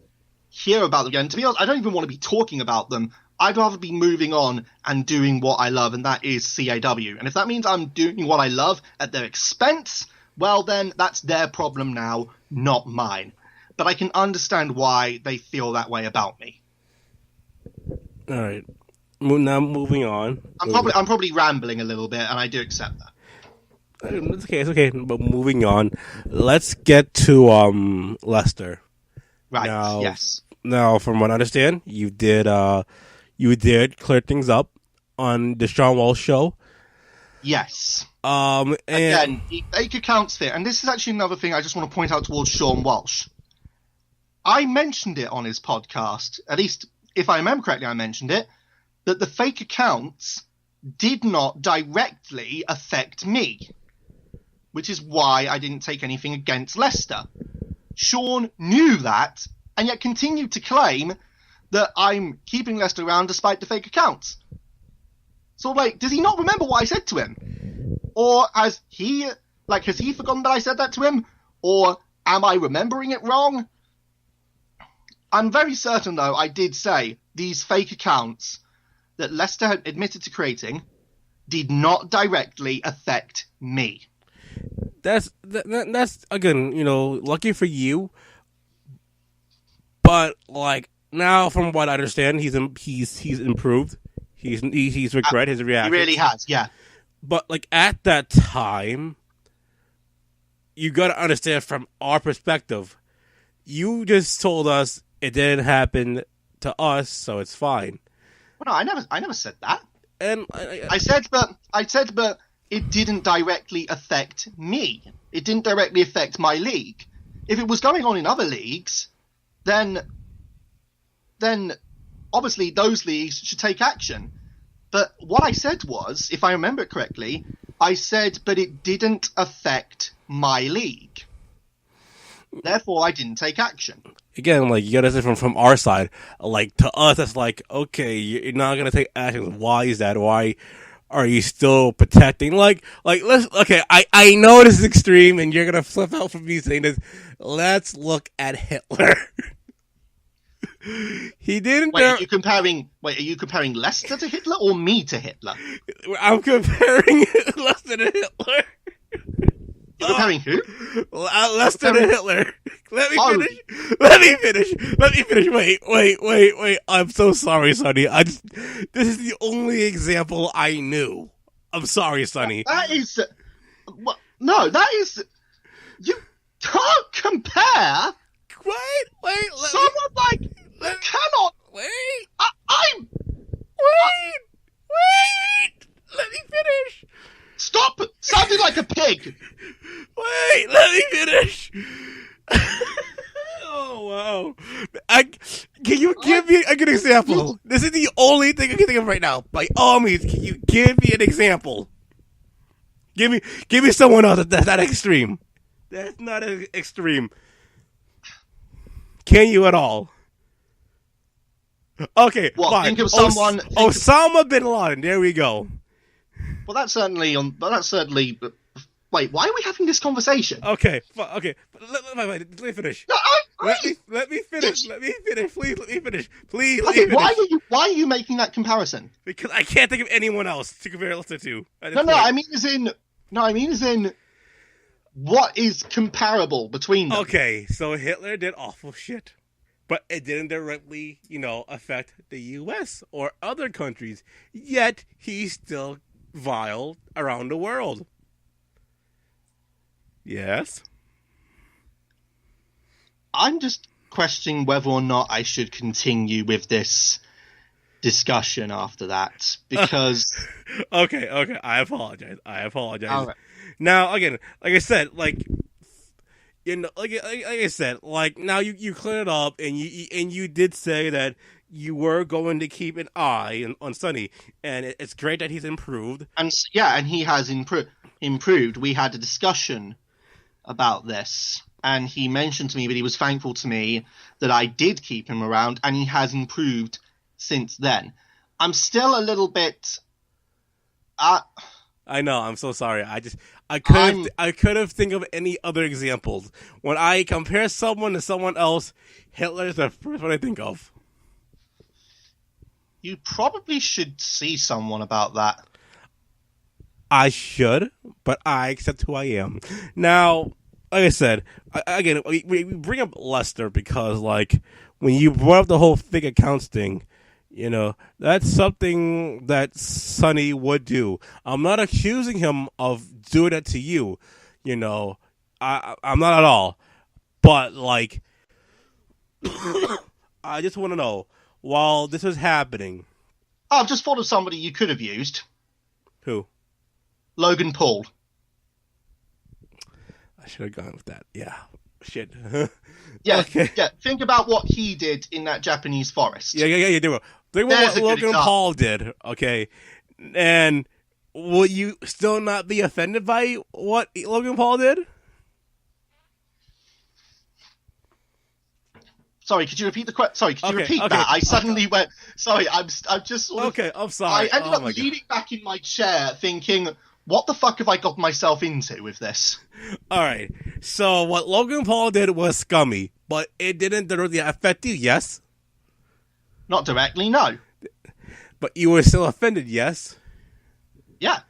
hear about them again. To be honest, I don't even want to be talking about them. I'd rather be moving on and doing what I love, and that is CAW. And if that means I'm doing what I love at their expense, well then, that's their problem now, not mine. But I can understand why they feel that way about me. All right. Now moving on. I'm probably rambling a little bit, and I do accept that. It's okay. But moving on, let's get to Lester. Right. Now, yes. Now, from what I understand, you did clear things up on the Sean Walsh show. Yes. And again, the fake accounts fit, and this is actually another thing I just want to point out towards Sean Walsh. I mentioned it on his podcast, at least if I remember correctly, I mentioned it, that the fake accounts did not directly affect me, which is why I didn't take anything against Lester. Sean knew that, and yet continued to claim that I'm keeping Lester around despite the fake accounts. So, like, does he not remember what I said to him? Or has he forgotten that I said that to him? Or am I remembering it wrong? I'm very certain, though, I did say these fake accounts that Lester had admitted to creating did not directly affect me. That's again, lucky for you. But like now, from what I understand, he's improved. He's regret his reaction. He really has, yeah. But like at that time, you got to understand from our perspective. You just told us it didn't happen to us, so it's fine. Well, no, I never said that. And I said, but it didn't directly affect me. It didn't directly affect my league. If it was going on in other leagues, then obviously those leagues should take action. But what I said was, if I remember it correctly, I said, but it didn't affect my league. Therefore, I didn't take action. Again, like, you gotta say from our side, like, to us, it's like, okay, you're not gonna take action. Why is that? Why are you still protecting? I know this is extreme, and you're gonna flip out from me saying this. Let's look at Hitler. He didn't. Wait, are you comparing Lester to Hitler or me to Hitler? I'm comparing Lester to Hitler. You're comparing who? Lester to Hitler. Let me finish. Wait. I'm so sorry, Sonny. This is the only example I knew. I'm sorry, Sonny. You can't compare. Wait. Cannot. Wait. I'm. Wait. Let me finish. Stop sounding like a pig. Wait, let me finish. Oh, wow. Can you give me a good example? This is the only thing I can think of right now. By all means, can you give me an example? Give me someone else that's not extreme. That's not extreme. Can you at all? Okay, well, fine. Think of someone. Osama bin Laden. There we go. Well, that's certainly. Wait, why are we having this conversation? Okay. Let me finish. No, let me finish. Please, let me finish. Please, okay, let me finish. Why are you making that comparison? Because I can't think of anyone else to compare Lester to. No, I mean as in, what is comparable between them? Okay, so Hitler did awful shit, but it didn't directly, affect the U.S. or other countries. Yet he's still vile around the world. Yes. I'm just questioning whether or not I should continue with this discussion after that, because... Okay, I apologize. All right. Now, again, like I said, like I said, like now you cleared it up, and you did say that you were going to keep an eye on Sonny, and it's great that he's improved. And yeah, and he has improved. We had a discussion about this, and he mentioned to me that he was thankful to me that I did keep him around, and he has improved since then. I'm still a little bit. I know. I'm so sorry. I could have think of any other examples. When I compare someone to someone else, Hitler's the first one I think of. You probably should see someone about that. I should, but I accept who I am. Now, like I said, again, we bring up Lester because, like, when you brought up the whole fake accounts thing, that's something that Sonny would do. I'm not accusing him of doing it to you. I'm not at all. But, like, I just want to know, while this was happening... I've just thought of somebody you could have used. Who? Logan Paul. I should have gone with that. Yeah. Shit. Yeah, okay. Yeah. Think about what he did in that Japanese forest. Yeah, you do. Think about what Logan Paul did, okay? And will you still not be offended by what Logan Paul did? Sorry, could you repeat the question? Sorry, could you repeat that? I suddenly went. Sorry, I'm just sort of. Okay, I'm sorry. I ended up leaning back in my chair, thinking, "What the fuck have I got myself into with this?" All right. So what Logan Paul did was scummy, but it didn't directly affect you. Yes. Not directly, no. But you were still offended, yes. Yeah.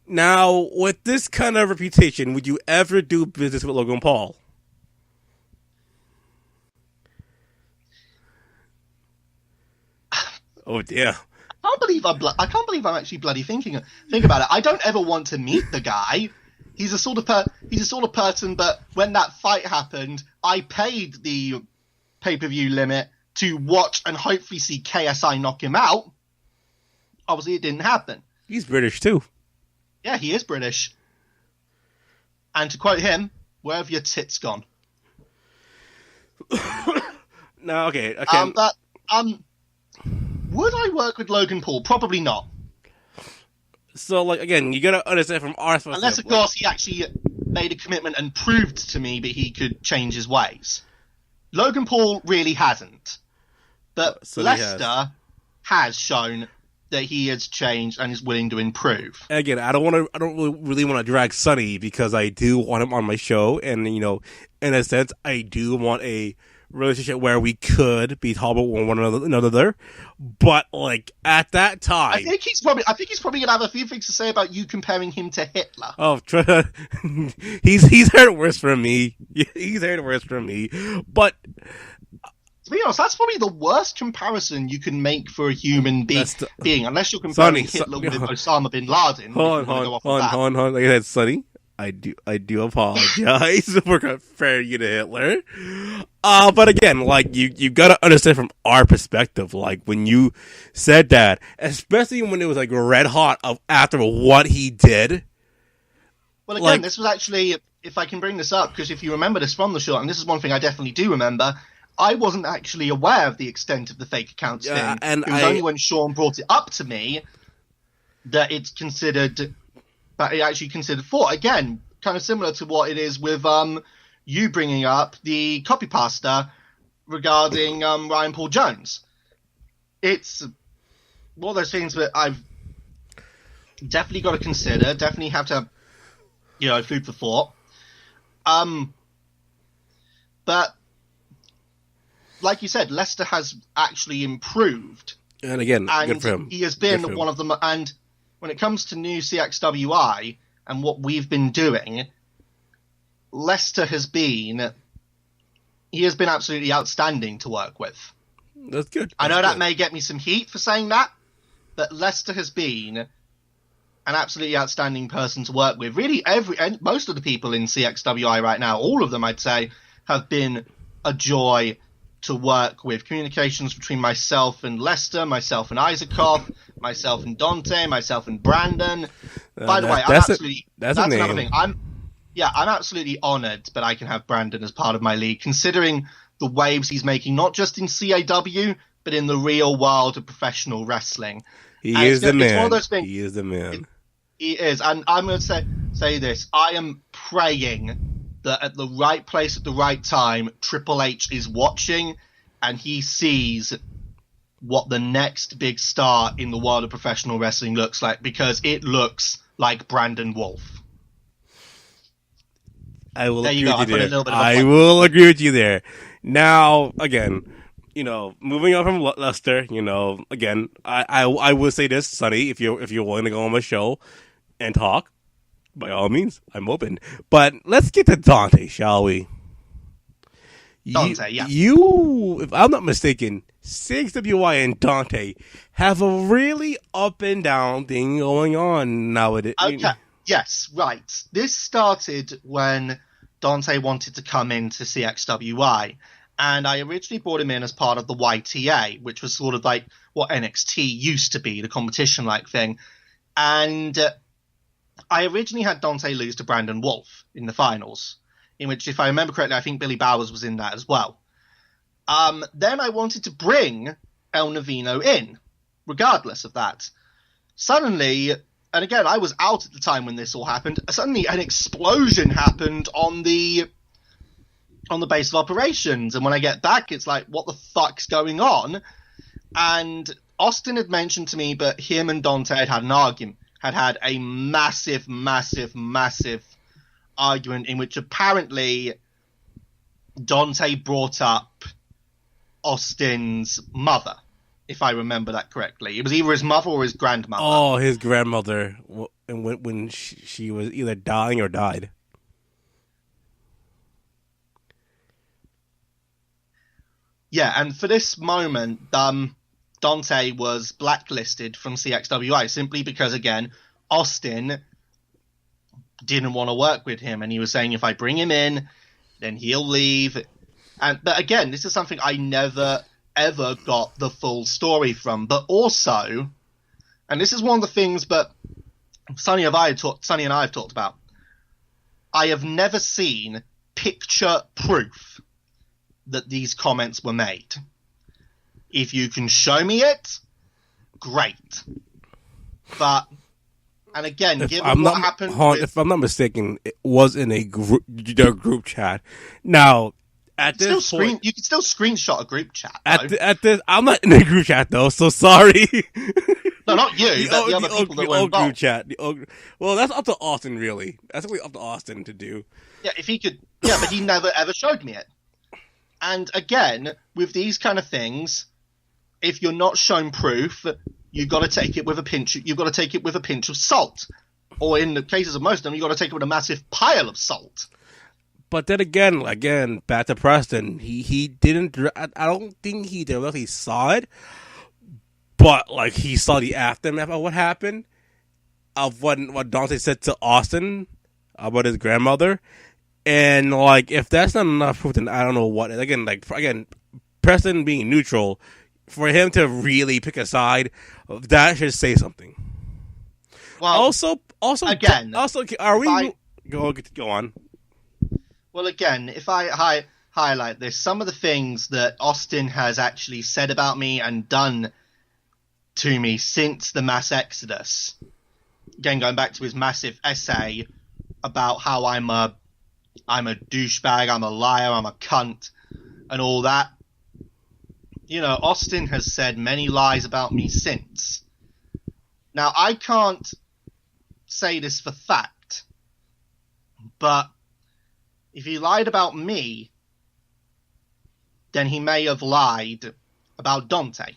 Now, with this kind of reputation, would you ever do business with Logan Paul? Oh dear! I can't believe I'm actually bloody think about it. I don't ever want to meet the guy. He's a sort of person. But when that fight happened, I paid the pay-per-view limit to watch and hopefully see KSI knock him out. Obviously, it didn't happen. He's British too. Yeah, he is British. And to quote him, "Where have your tits gone?" No, okay. Would I work with Logan Paul? Probably not. So, like, again, you gotta understand from our perspective. Unless, of course, he actually made a commitment and proved to me that he could change his ways. Logan Paul really hasn't. But so Lester has shown that he has changed and is willing to improve. Again, I don't really want to drag Sonny because I do want him on my show, and in a sense, I do want a relationship where we could be tolerable with one another. But like at that time, I think he's probably gonna have a few things to say about you comparing him to Hitler. Oh, he's heard worse from me. He's heard worse from me. But to be honest, that's probably the worst comparison you can make for a human being, unless you're comparing Hitler with Osama bin Laden. Hold on. Like I said, Sonny, I do apologize for comparing you to Hitler. But again, like you gotta understand from our perspective, like when you said that, especially when it was like red hot after what he did. Well, again, this was actually, if I can bring this up, because if you remember this from the show, and this is one thing I definitely do remember, I wasn't actually aware of the extent of the fake accounts thing. And it was only when Sean brought it up to me that it's considered, that it actually considered for. Again, kind of similar to what it is with you bringing up the copy pasta regarding Ryan Paul Jones. It's one of those things that I've definitely got to consider, definitely have to, food for thought. But like you said, Lester has actually improved. And again, and good for him. He has been one of them. And when it comes to new CXWI and what we've been doing, Lester has been absolutely outstanding to work with. That's good. I know that may get me some heat for saying that, but Lester has been an absolutely outstanding person to work with. Really, most of the people in CXWI right now, all of them, I'd say, have been a joy to work with. Communications between myself and Lester, myself and Isaacov, myself and Dante, myself and Brandon. By the way, that's another thing. Yeah, I'm absolutely honoured that I can have Brandon as part of my league, considering the waves he's making, not just in CAW, but in the real world of professional wrestling. He And is the it's one of man. those things. He is the man. He is, and I'm going to say this. I am praying that at the right place at the right time, Triple H is watching and he sees what the next big star in the world of professional wrestling looks like, because it looks like Brandon Wolf. I will There agree you go. with you I put a there. little bit of a I point. will agree with you there. Now, again, moving on from Lester, again, I would say this, Sonny, if you're willing to go on my show and talk, by all means, I'm open. But let's get to Dante, shall we? Dante, yeah. You, if I'm not mistaken, 6WI and Dante have a really up and down thing going on nowadays. Okay. Yes, right. This started when Dante wanted to come into CXWI, and I originally brought him in as part of the YTA, which was sort of like what NXT used to be, the competition-like thing. And I originally had Dante lose to Brandon Wolf in the finals, in which, if I remember correctly, I think Billy Bowers was in that as well. Then I wanted to bring El Navino in, regardless of that. Suddenly, and again, I was out at the time when this all happened, suddenly an explosion happened on the base of operations. And when I get back, it's like, what the fuck's going on? And Austin had mentioned to me, but him and Dante had an argument, had a massive, massive, massive argument in which apparently Dante brought up Austin's mother, if I remember that correctly. It was either his mother or his grandmother. Oh, his grandmother, and when she was either dying or died. Yeah, and for this moment, Dante was blacklisted from CXWI simply because, again, Austin didn't want to work with him, and he was saying, if I bring him in, then he'll leave. But again, this is something I never, ever got the full story from. But also, and this is one of the things that Sonny and I have talked about, I have never seen picture proof that these comments were made. If you can show me it, great. But, and again, given what happened... If I'm not mistaken, it was in a group chat. Now, at this point... You can still screenshot a group chat, I'm not in a group chat, though, so sorry. No, not you, but the other people that were involved. Group chat. Well, that's up to Austin, really. That's really up to Austin to do. Yeah, if he could... Yeah, but he never, ever showed me it. And again, with these kind of things, if you're not shown proof, you've got to take it with a pinch. You've got to take it with a pinch of salt, or in the cases of most of them, you've got to take it with a massive pile of salt. But then again, back to Preston. He didn't. I don't think he directly saw it, but like he saw the aftermath of what happened, of what Dante said to Austin about his grandmother. And, like, if that's not enough proof, then I don't know what. Again, Preston being neutral, for him to really pick a side, that should say something. Well, also, again, are we... Go on. Well, again, if I highlight this, some of the things that Austin has actually said about me and done to me since the mass exodus, again, going back to his massive essay about how I'm a douchebag, I'm a liar, I'm a cunt, and all that. You know, Austin has said many lies about me since. Now, I can't say this for fact, but if he lied about me, then he may have lied about Dante.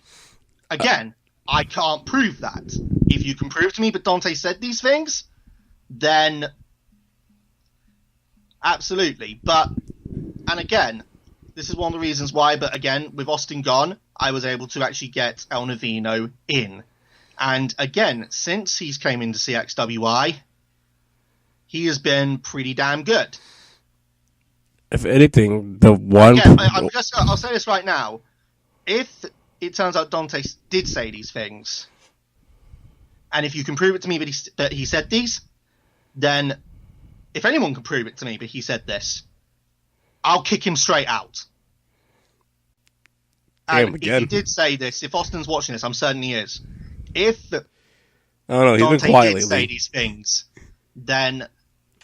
Again, I can't prove that. If you can prove to me that Dante said these things, then... absolutely. And again, this is one of the reasons why, but again, with Austin gone, I was able to actually get El Navino in. And again, since he's came into CXWI, he has been pretty damn good. If anything, the one... Yeah, I'll say this right now. If it turns out Dante did say these things, and if you can prove it to me that he said these, then if anyone can prove it to me, but he said this, I'll kick him straight out. And if he did say this, if Austin's watching this, I'm certain he is. If Dante did say these things, then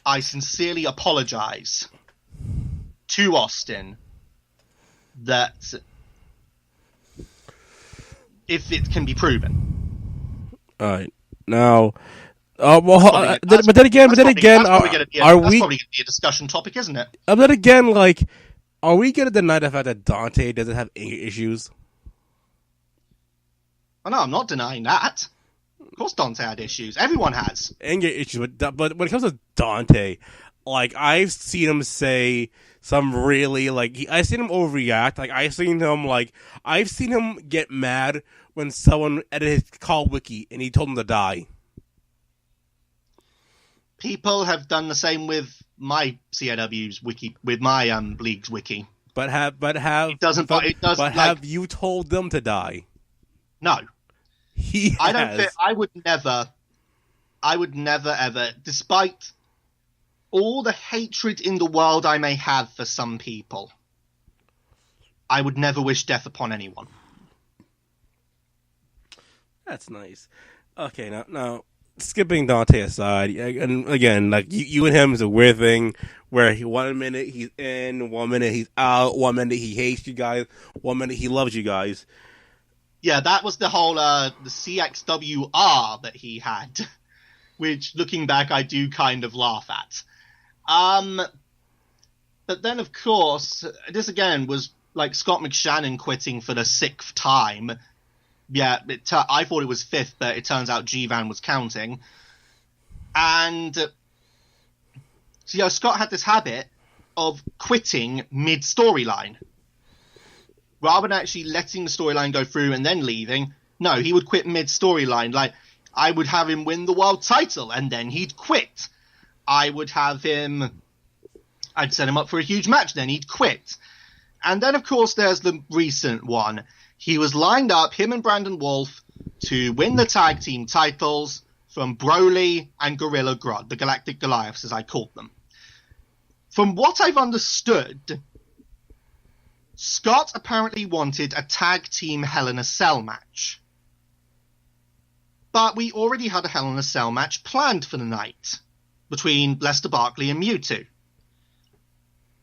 I sincerely apologize to Austin that if it can be proven. All right. Now, but then again, are we? That's probably going to be a discussion topic, isn't it? But then again, like, are we going to deny the fact that Dante doesn't have anger issues? Oh, no, I'm not denying that. Of course Dante had issues. Everyone has. Anger issues, but when it comes to Dante, like, I've seen him say some really, like, I've seen him overreact. Like, I've seen him get mad when someone edited his call wiki and he told him to die. People have done the same with my CIW's wiki, with my league's wiki. But have you told them to die? No. He has. I would never ever, despite all the hatred in the world I may have for some people, I would never wish death upon anyone. That's nice. Okay, now skipping Dante aside, and again, like you and him is a weird thing where 1 minute he's in, 1 minute he's out, 1 minute he hates you guys, 1 minute he loves you guys. Yeah, that was the whole the CXWR that he had, which looking back I do kind of laugh at. But then of course this again was like Scott McShannon quitting for the 6th time. Yeah, I thought it was 5th, but it turns out G-Van was counting. And so, Scott had this habit of quitting mid-storyline. Rather than actually letting the storyline go through and then leaving, no, he would quit mid-storyline. Like, I would have him win the world title, and then he'd quit. I'd set him up for a huge match, then he'd quit. And then, of course, there's the recent one. He was lined up, him and Brandon Wolf, to win the tag team titles from Broly and Gorilla Grodd, the Galactic Goliaths, as I called them. From what I've understood, Scott apparently wanted a tag team Hell in a Cell match. But we already had a Hell in a Cell match planned for the night between Lester Barkley and Mewtwo.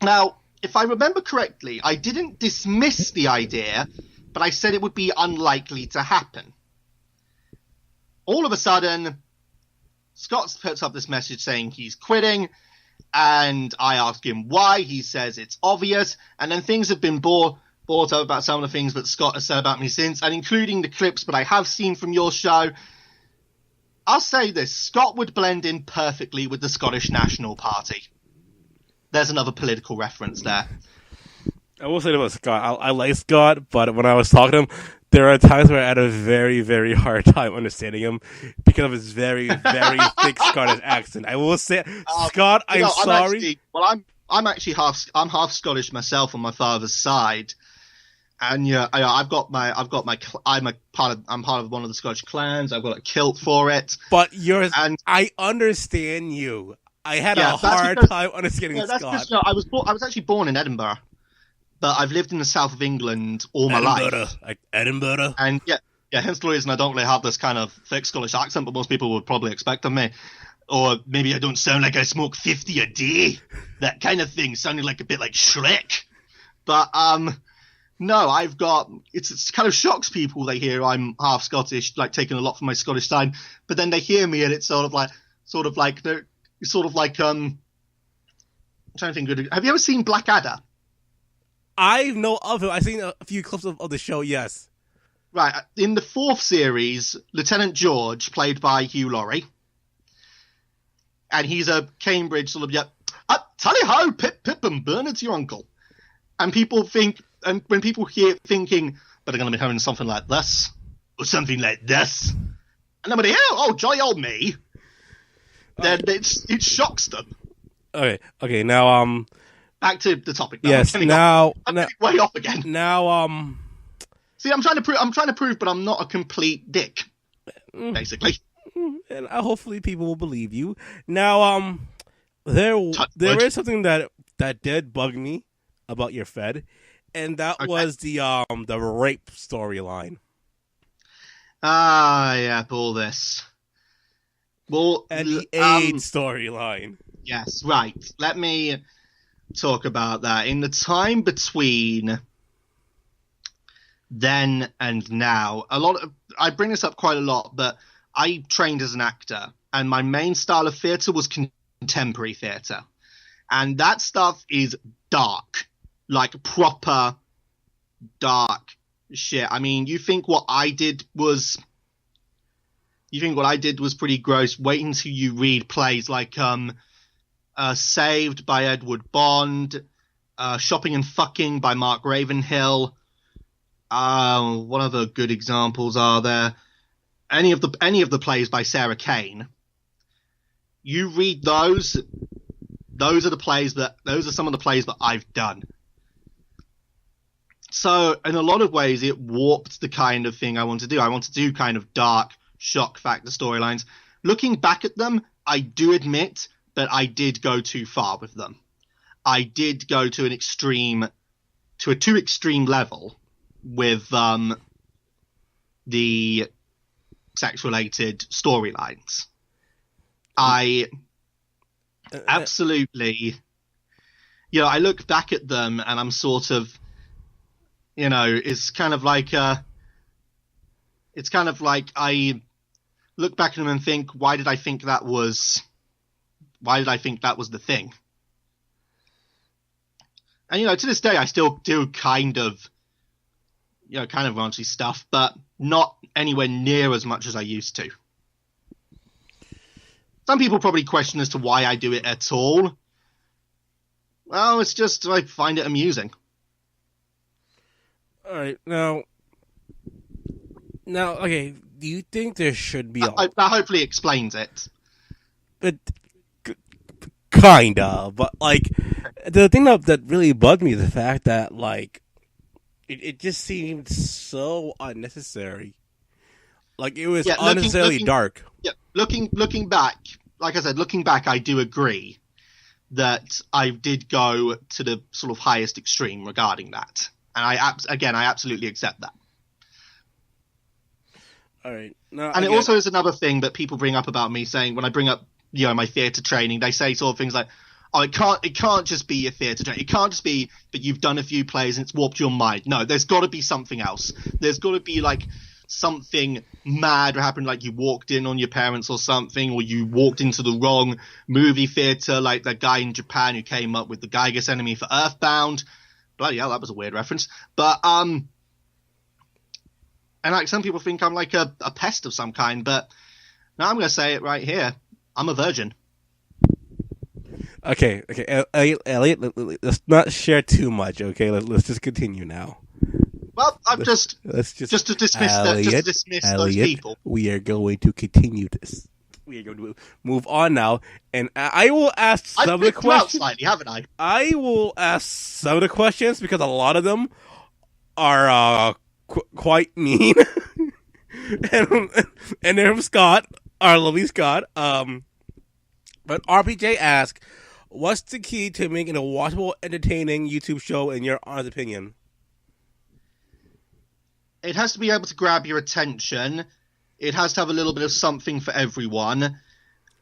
Now, if I remember correctly, I didn't dismiss the idea, but I said it would be unlikely to happen. All of a sudden, Scott puts up this message saying he's quitting, and I ask him why. He says it's obvious, and then things have been brought up about some of the things that Scott has said about me since, and including the clips that I have seen from your show. I'll say this, Scott would blend in perfectly with the Scottish National Party. There's another political reference there. I will say about Scott, I like Scott, but when I was talking to him, there are times where I had a very, very hard time understanding him because of his very, very thick Scottish accent. I will say, Scott, I'm sorry. I'm actually half Scottish myself on my father's side, and I'm part of one of the Scottish clans. I've got a kilt for it. But I understand you. I had a hard time understanding Scott. I was actually born in Edinburgh. But I've lived in the south of England all my life. Like Edinburgh. And hence the reason I don't really have this kind of thick Scottish accent, but most people would probably expect of me. Or maybe I don't sound like I smoke 50 a day. That kind of thing, sounding like a bit like Shrek. But, no, it kind of shocks people. They hear I'm half Scottish, like taking a lot from my Scottish side. But then they hear me and it's I'm trying to think. Have you ever seen Blackadder? I know of him. I've seen a few clips of the show, yes. Right. In the 4th series, Lieutenant George, played by Hugh Laurie, and he's a Cambridge sort of, tally-ho, Pip, and Bernard's your uncle. And people think, and when people hear thinking, but they're going to be hearing something like this, or something like this, and nobody, oh, jolly old me, then it shocks them. Okay, now, back to the topic. Yes. I'm getting way off again. Now, see, I'm trying to prove, but I'm not a complete dick. Basically, and hopefully people will believe you. Now, there is something that did bug me about your Fed, and that was the rape storyline. Yeah, all this. Well, and the AIDS storyline. Yes, right. Let me talk about that. In the time between then and now, I bring this up quite a lot, but I trained as an actor, and my main style of theatre was contemporary theatre. And that stuff is dark, like proper dark shit. I mean, you think what I did was pretty gross? Wait until you read plays like Saved by Edward Bond, Shopping and Fucking by Mark Ravenhill. What other good examples are there? Any of the plays by Sarah Kane. You read those. Those are some of the plays that I've done. So in a lot of ways, it warped the kind of thing I want to do. I want to do kind of dark, shock factor storylines. Looking back at them, I do admit that I did go too far with them. I did go to a too extreme level with the sex-related storylines. I absolutely, I look back at them and I'm sort of, it's kind of like I look back at them and think, why did I think that was the thing? And, to this day, I still do kind of raunchy stuff, but not anywhere near as much as I used to. Some people probably question as to why I do it at all. Well, it's just I find it amusing. All right, now, okay. Do you think there should be? That hopefully explains it. But kinda, but the thing that really bugged me is the fact that it just seemed so unnecessary. It was unnecessarily dark. Yeah, looking back, like I said, I do agree that I did go to the sort of highest extreme regarding that, and I absolutely accept that. All right, it also is another thing that people bring up about me, saying when I bring up my theatre training, they say sort of things like, "Oh, it can't just be your theatre training. It can't just be that you've done a few plays and it's warped your mind. No, there's got to be something else. There's got to be something mad happened, like you walked in on your parents or something, or you walked into the wrong movie theater, like that guy in Japan who came up with the Geiger's Enemy for Earthbound." Bloody hell, that was a weird reference. But and some people think I'm like a pest of some kind, but now I'm going to say it right here. I'm a virgin. Okay, Elliot, let's not share too much. Okay, let's just continue now. Well, just to dismiss those people. We are going to continue this. We are going to move on now, and I will ask some of the questions. Slightly, haven't I? I will ask some of the questions because a lot of them are quite mean. and they're from Scott, our lovely Scott. But RPJ asks, "What's the key to making a watchable, entertaining YouTube show in your honest opinion?" It has to be able to grab your attention. It has to have a little bit of something for everyone.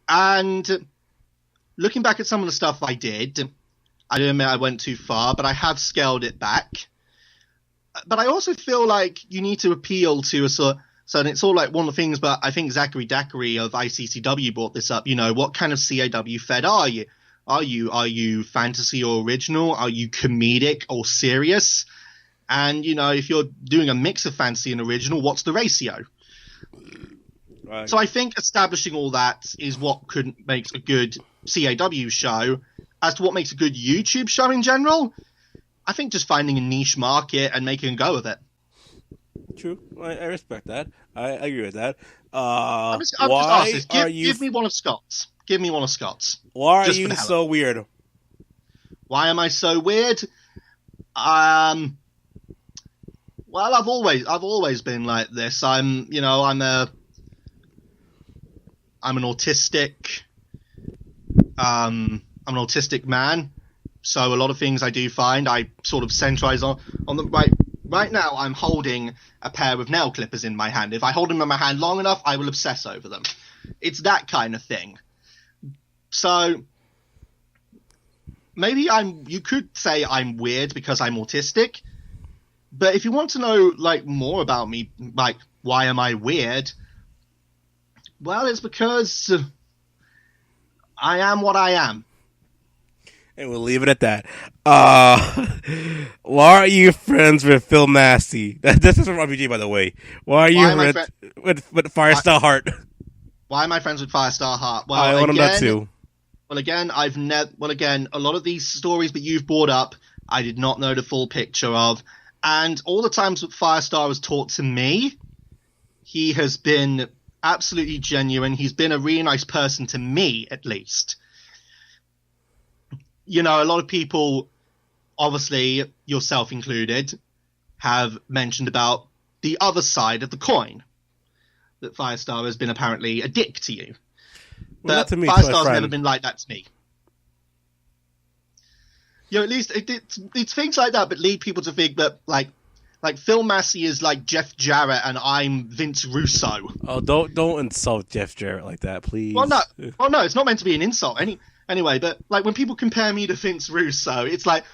And looking back at some of the stuff I did, I do admit I went too far, but I have scaled it back. But I also feel like you need to appeal to so it's all like one of the things, but I think Zachary Daiquiri of ICCW brought this up. What kind of CAW fed are you? Are you fantasy or original? Are you comedic or serious? And, if you're doing a mix of fantasy and original, what's the ratio? Right. So I think establishing all that is what makes a good CAW show. As to what makes a good YouTube show in general, I think just finding a niche market and making a go of it. True. I respect that. I agree with that. Give me one of Scott's. Give me one of Scott's. Why are you so weird? Why am I so weird? Well, I've always been like this. I'm an autistic, I'm an autistic man, so a lot of things I do find I sort of centralize on the right now. I'm holding a pair of nail clippers in my hand. If I hold them in my hand long enough, I will obsess over them. It's that kind of thing. So maybe you could say I'm weird because I'm autistic, but if you want to know like more about me, like why am I weird? Well, it's because I am what I am. And we'll leave it at that. Why are you friends with Phil Massey? This is from RPG, by the way. Why are you with Firestar Heart? Why am I friends with Firestar Heart? Well, I want to know too. Well, again, a lot of these stories that you've brought up, I did not know the full picture of. And all the times that Firestar was taught to me, he has been absolutely genuine. He's been a really nice person to me, at least. You know, a lot of people, obviously yourself included, have mentioned about the other side of the coin, that Firestar has been apparently a dick to you. Well, but to me, Firestar's never been like that to me. You know, at least it's things like that that lead people to think that like Phil Massey is like Jeff Jarrett and I'm Vince Russo. Oh, don't insult Jeff Jarrett like that, please. Well, no, it's not meant to be an insult. Anyway, but like when people compare me to Vince Russo, it's like,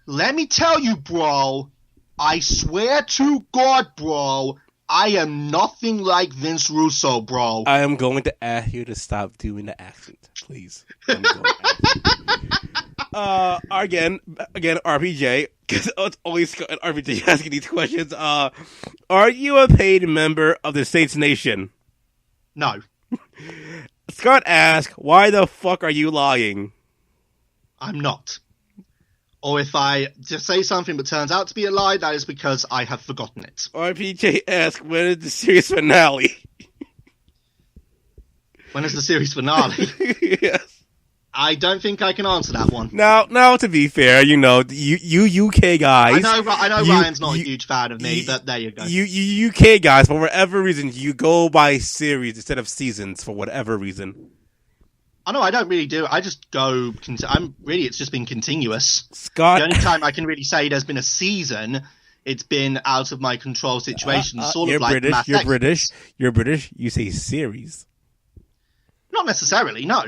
let me tell you, bro, I swear to God, bro, I am nothing like Vince Russo, bro. I am going to ask you to stop doing the accent, please. Again, RPJ, because it's always an RPJ asking these questions. Are you a paid member of the Saints Nation? No. Scott asks, why the fuck are you lying? I'm not. Or if I just say something but turns out to be a lie, that is because I have forgotten it. RPJ asks, when is the series finale? When is the series finale? Yes. I don't think I can answer that one. Now, to be fair, you know, you UK guys. I know Ryan's not a huge fan of me, but there you go. You UK guys, for whatever reason, you go by series instead of seasons for whatever reason. I know, I don't really do. I just go. It's just been continuous. Scott, the only time I can really say there's been a season, it's been out of my control situation. Sort of like Mass You're Exodus. British. You're British. You say series. Not necessarily, no.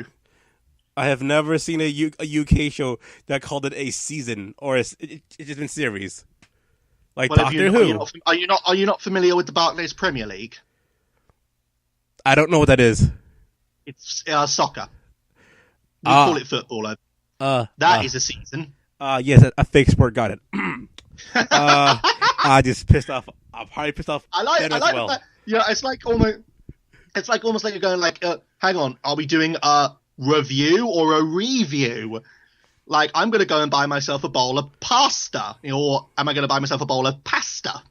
I have never seen a UK show that called it a season, or it's just been series. Like Well, Doctor Who. Are you not familiar with the Barclays Premier League? I don't know what that is. It's soccer. We call it football. That is a season. Yes, a fake sport. Got it. I just pissed off. I'm probably pissed off. I like that. Yeah, it's like almost like you're going like, hang on, are we doing a review or a review? Like, I'm going to go and buy myself a bowl of pasta, or am I going to buy myself a bowl of pasta?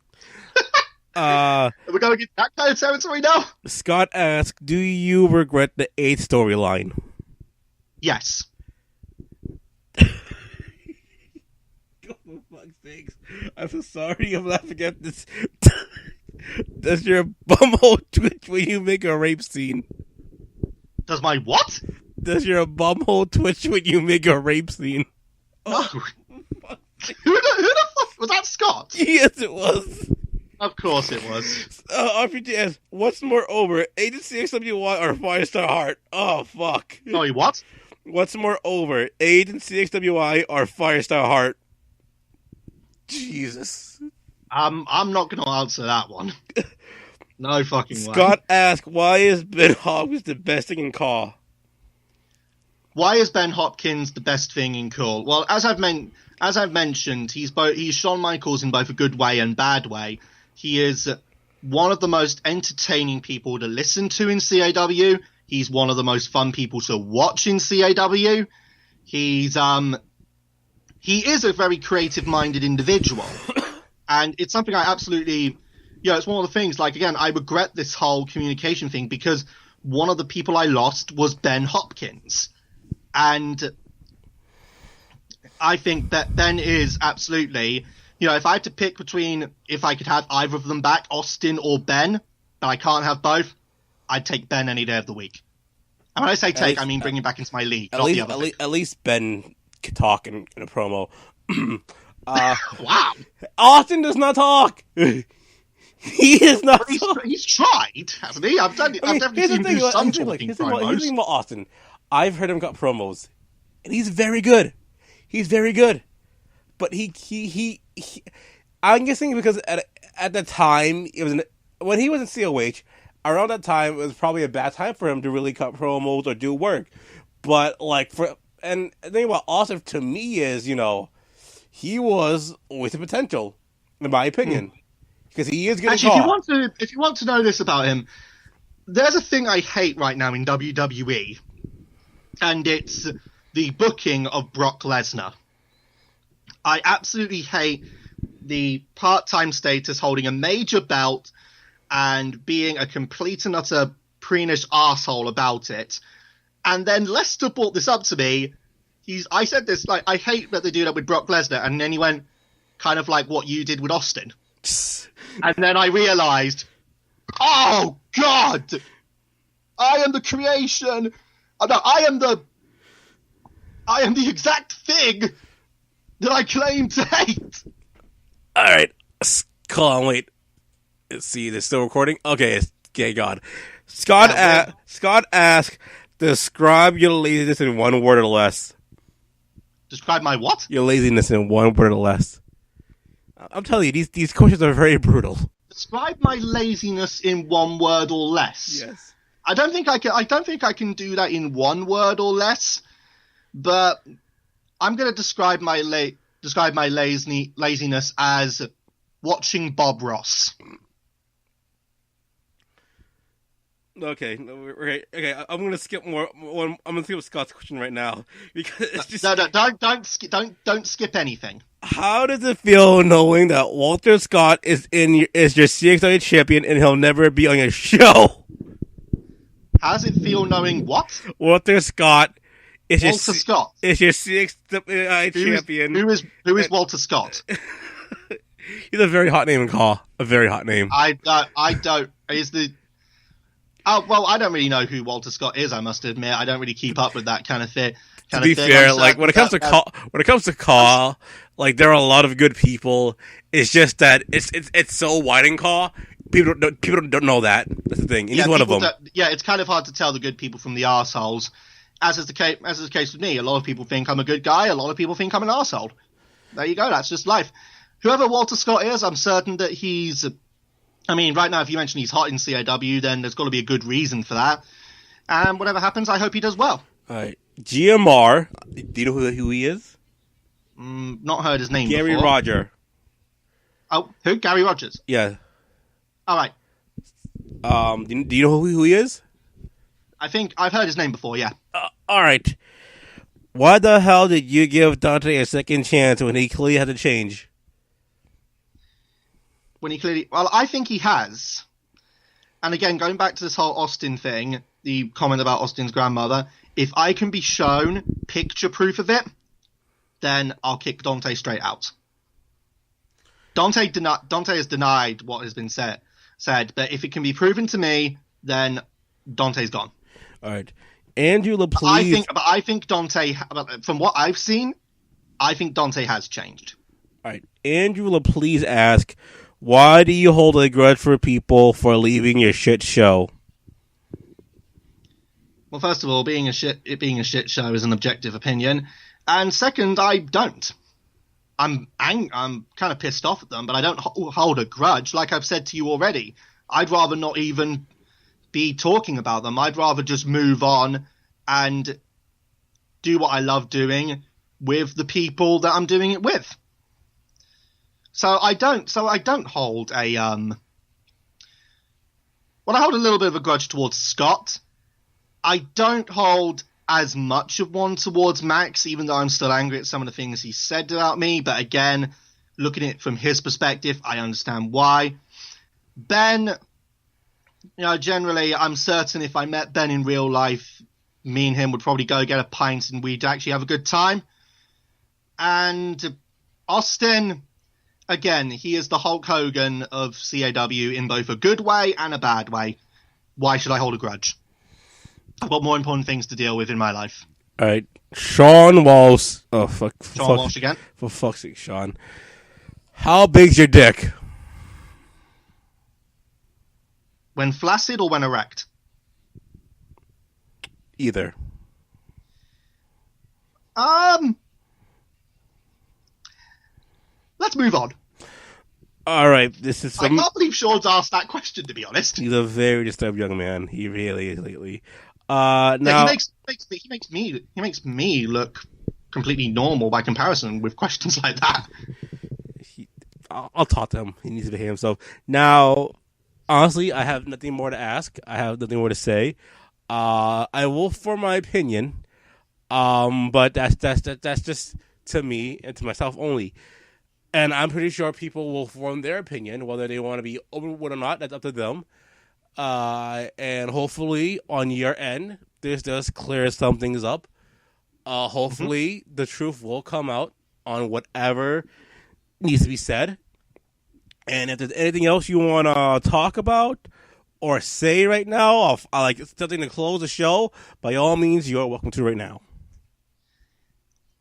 We're going to get that kind of territory now. Scott asks, do you regret the 8th storyline? Yes. Oh, for fuck's sakes. I'm so sorry I'm laughing at this. Does your bumhole twitch when you make a rape scene? Does my what? Does your bumhole twitch when you make a rape scene? No. Who the fuck? Was that Scott? Yes, it was. Of course it was. RPG asks, what's more over, Agency XWY or Firestar Heart? Oh, fuck. Sorry, what? What's more over, Agency XWY or Firestar Heart? Jesus. I'm not going to answer that one. No fucking way. Scott asks, why is Ben Hopkins the best thing in Caw? Why is Ben Hopkins the best thing in Caw? Well, as I've mentioned, he's Shawn Michaels in both a good way and bad way. He is one of the most entertaining people to listen to in CAW. He's one of the most fun people to watch in CAW. He is a very creative-minded individual. And it's something I absolutely, it's one of the things, like, again, I regret this whole communication thing because one of the people I lost was Ben Hopkins. And I think that Ben is absolutely, if I had to pick between if I could have either of them back, Austin or Ben, but I can't have both, I'd take Ben any day of the week. And when I say take, least, I mean bring him back into my league. At least Ben could talk in a promo. Wow. Austin does not talk. He is not. He's tried, hasn't he? I've definitely seen him do some talking promos. Here's the thing about Austin. I've heard him cut promos, and he's very good. He's very good. But he I'm guessing because at the time when he was in COH, around that time it was probably a bad time for him to really cut promos or do work. But and the thing about Austin to me is, he was with the potential, in my opinion. Because he is getting caught. If you want to know this about him, there's a thing I hate right now in WWE, and it's the booking of Brock Lesnar. I absolutely hate the part-time status, holding a major belt, and being a complete and utter preenish arsehole about it. And then Lester brought this up to me. I said this, I hate that they do that with Brock Lesnar, and then he went, kind of like what you did with Austin. And then I realized, oh God, I am the creation. I am the exact thing that I claim to hate. All right, hold on, wait. Let's see, they're still recording. Okay, God. Scott asked, describe your laziness in one word or less. Describe my what? Your laziness in one word or less. I'm telling you, these coaches are very brutal. Describe my laziness in one word or less. Yes. I don't think I can do that in one word or less. But I'm going to describe my laziness as watching Bob Ross. Okay. I'm going to skip more. I'm going to skip Scott's question right now because it's just don't skip anything. How does it feel knowing that Walter Scott is your CXW champion and he'll never be on your show? How does it feel knowing what? Walter Scott is your CXW champion. Who is Walter Scott? He's a very hot name in Caw. A very hot name. I don't. Is the... Oh, well, I don't really know who Walter Scott is, I must admit. I don't really keep up with that kind of thing. To be fair, when it comes to Caw, there are a lot of good people. It's just that it's so wide in Caw. People don't know that. That's the thing. He's one of them. It's kind of hard to tell the good people from the arseholes. As is the case with me. A lot of people think I'm a good guy. A lot of people think I'm an arsehole. There you go. That's just life. Whoever Walter Scott is, I'm certain that he's... I mean, right now, if you mention he's hot in CAW, then there's got to be a good reason for that. And whatever happens, I hope he does well. All right. GMR, do you know who he is? Not heard his name Gary before. Roger. Oh, who? Gary Rogers? Yeah. All right. Do you know who he is? I think I've heard his name before, yeah. All right. Why the hell did you give Dante a second chance when he clearly had to change? Well, I think he has. And again, going back to this whole Austin thing, the comment about Austin's grandmother, if I can be shown picture proof of it, then I'll kick Dante straight out. Dante has denied what has been said, but if it can be proven to me, then Dante's gone. All right. Andrew LaPlease. I think Dante, from what I've seen, I think Dante has changed. All right. Andrew LaPlease asked, why do you hold a grudge for people for leaving your shit show? Well, first of all, it being a shit show is an objective opinion. And second, I don't. I'm kind of pissed off at them, but I don't hold a grudge. Like I've said to you already, I'd rather not even be talking about them. I'd rather just move on and do what I love doing with the people that I'm doing it with. So I don't hold a well, I hold a little bit of a grudge towards Scott. I don't hold as much of one towards Max, even though I'm still angry at some of the things he said about me. But again, looking at it from his perspective, I understand why. Ben, generally, I'm certain if I met Ben in real life, me and him would probably go get a pint and we'd actually have a good time. And Austin, again, he is the Hulk Hogan of CAW in both a good way and a bad way. Why should I hold a grudge? I've got more important things to deal with in my life. All right, Sean Walsh. Oh fuck! Sean Walsh again. For fuck's sake, Sean. How big's your dick? When flaccid or when erect? Either. Let's move on. All right, this is I can't believe Sean's asked that question, to be honest. He's a very disturbed young man. He really is lately. Now Yeah, he makes me look completely normal by comparison with questions like that. I'll talk to him. He needs to behave himself. Now, honestly, I have nothing more to ask. I have nothing more to say. I will form my opinion, but that's just to me and to myself only. And I'm pretty sure people will form their opinion, whether they want to be open with it or not. That's up to them. And hopefully, on your end, this does clear some things up. Hopefully, the truth will come out on whatever needs to be said. And if there's anything else you want to talk about or say right now, I like something to close the show, by all means, you're welcome to right now.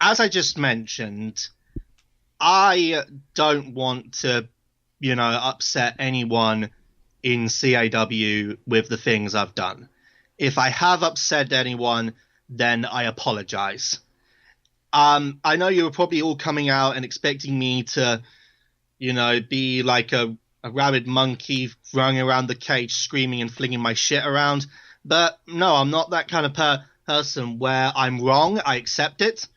As I just mentioned, I don't want to, upset anyone in CAW with the things I've done. If I have upset anyone, then I apologize. I know you were probably all coming out and expecting me to, be like a rabid monkey running around the cage screaming and flinging my shit around. But no, I'm not that kind of person. Where I'm wrong, I accept it.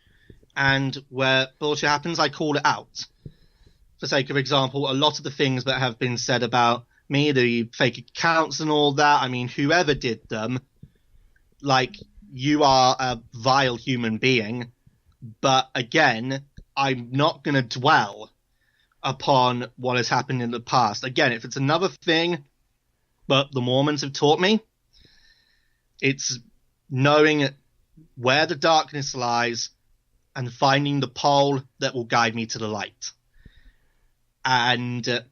And where bullshit happens, I call it out. For sake of example, a lot of the things that have been said about me, the fake accounts and all that, I mean, whoever did them, like, you are a vile human being. But again, I'm not going to dwell upon what has happened in the past. Again, if it's another thing but the Mormons have taught me, it's knowing where the darkness lies and finding the pole that will guide me to the light. And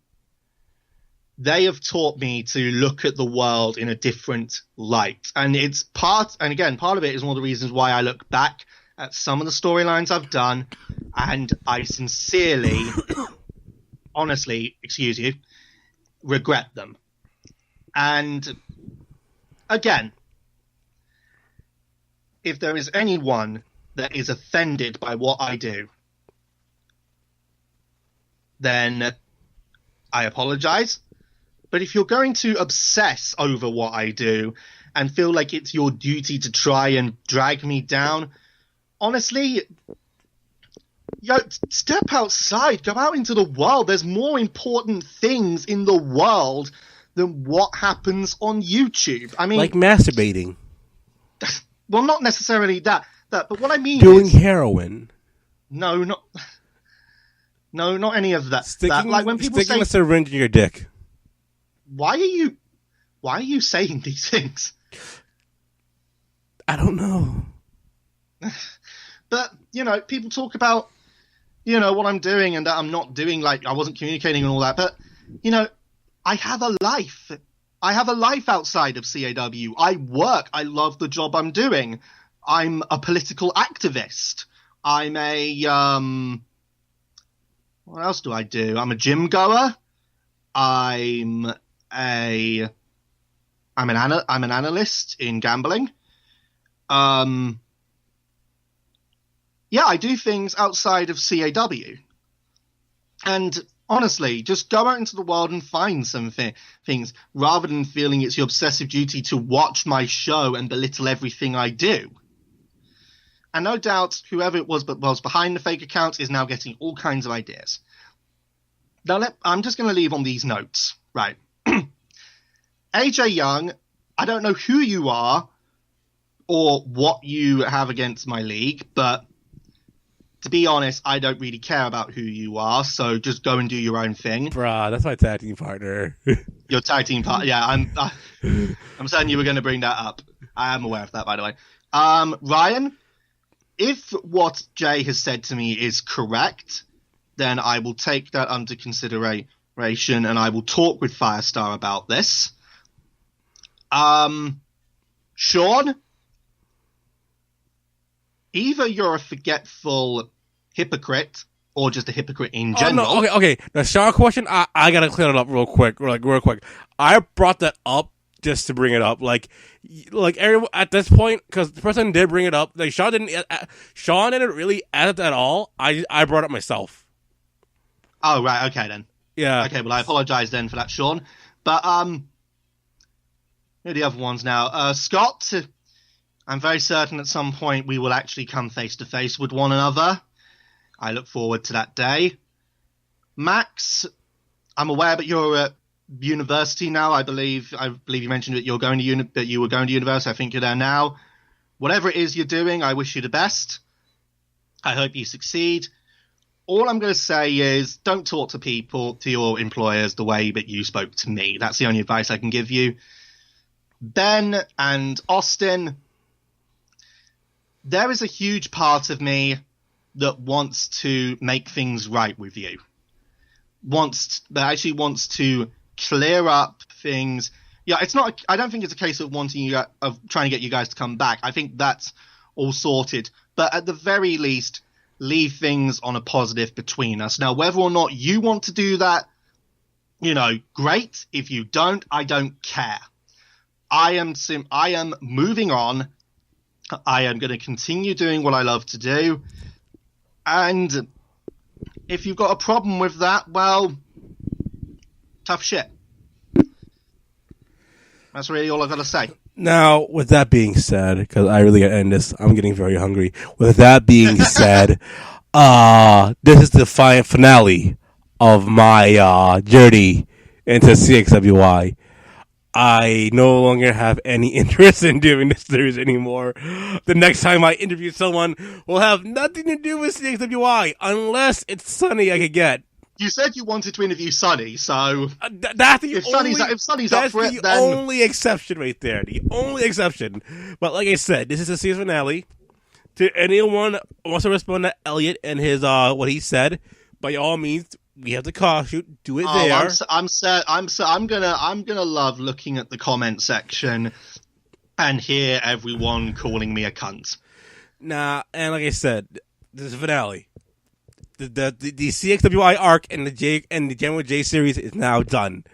they have taught me to look at the world in a different light. And part of it is one of the reasons why I look back at some of the storylines I've done, and I sincerely, honestly, regret them. And again, if there is anyone that is offended by what I do, then I apologize. But if you're going to obsess over what I do and feel like it's your duty to try and drag me down, honestly, step outside, go out into the world. There's more important things in the world than what happens on YouTube. I mean, like masturbating. Well, not necessarily that, but what I mean doing is heroin. No, not any of that. Sticking when people say a syringe in your dick. Why are you saying these things? I don't know. But, people talk about, what I'm doing and that I'm not doing, like I wasn't communicating and all that. But, I have a life. I have a life outside of CAW. I work. I love the job I'm doing. I'm a political activist. I'm what else do I do? I'm a gym goer. I'm an analyst in gambling. Yeah, I do things outside of CAW. And honestly, just go out into the world and find some things rather than feeling it's your obsessive duty to watch my show and belittle everything I do. And no doubt whoever it was but was behind the fake account is now getting all kinds of ideas. Now, I'm just going to leave on these notes. Right. AJ Young, I don't know who you are or what you have against my league, but to be honest, I don't really care about who you are, so just go and do your own thing. Bruh, that's my tag team partner. Your tag team partner, yeah, I'm certain you were going to bring that up. I am aware of that, by the way. Ryan, if what Jay has said to me is correct, then I will take that under consideration and I will talk with Firestar about this. Sean, either you're a forgetful hypocrite or just a hypocrite in general. Oh, no, okay. The Sean question, I gotta clear it up real quick. I brought that up just to bring it up. Like everyone at this point, because the person did bring it up. Like Sean didn't really add it at all. I brought it myself. Oh, right. Okay, then. Yeah. Okay, well, I apologize then for that, Sean. But, who are the other ones now? Scott, I'm very certain at some point we will actually come face to face with one another. I look forward to that day. Max, I'm aware that you're at university now. I believe you mentioned that you were going to university. I think you're there now. Whatever it is you're doing, I wish you the best. I hope you succeed. All I'm going to say is don't talk to your employers the way that you spoke to me. That's the only advice I can give you. Ben and Austin, there is a huge part of me that wants to make things right with you. That actually wants to clear up things. Yeah, I don't think it's a case of trying to get you guys to come back. I think that's all sorted. But at the very least, leave things on a positive between us. Now, whether or not you want to do that, great. If you don't, I don't care. I am moving on. I am going to continue doing what I love to do. And if you've got a problem with that, well, tough shit. That's really all I've got to say. Now, with that being said, because I really got to end this, I'm getting very hungry. With that being said, this is the finale of my journey into CXWI. I no longer have any interest in doing this series anymore. The next time I interview someone will have nothing to do with CXWI, unless it's Sunny I could get. You said you wanted to interview Sunny, so if Sunny's up for it, then the only exception right there. The only exception. But like I said, this is the season finale. To anyone who wants to respond to Elliot and his what he said, by all means, we have the car shoot. Do it there. I'm gonna love looking at the comment section and hear everyone calling me a cunt. Nah, and like I said, this is the finale. The CXWI arc and the Jammin with J series is now done.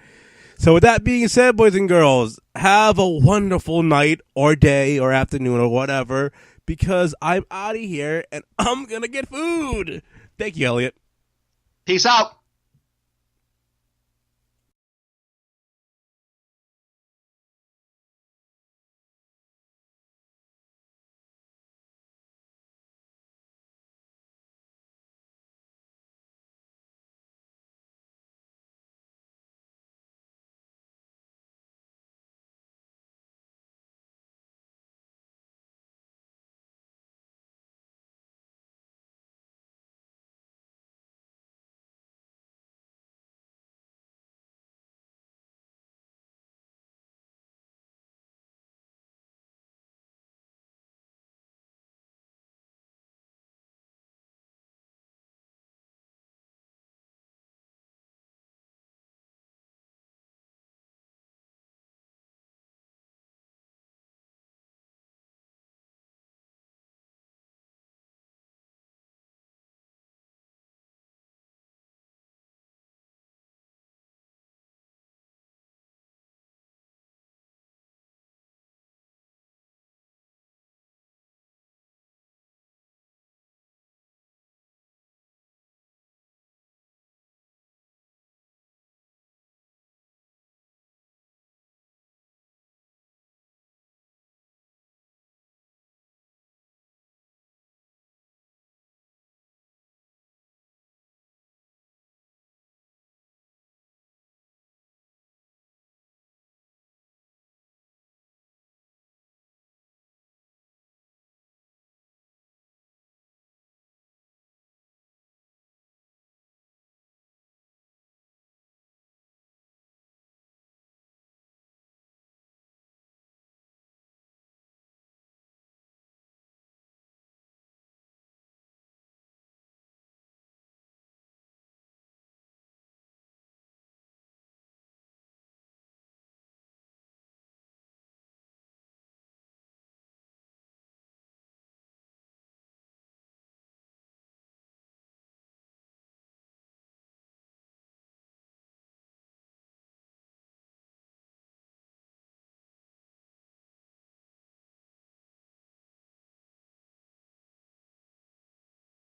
So with that being said, boys and girls, have a wonderful night or day or afternoon or whatever, because I'm out of here and I'm gonna get food. Thank you, Elliot. Peace out.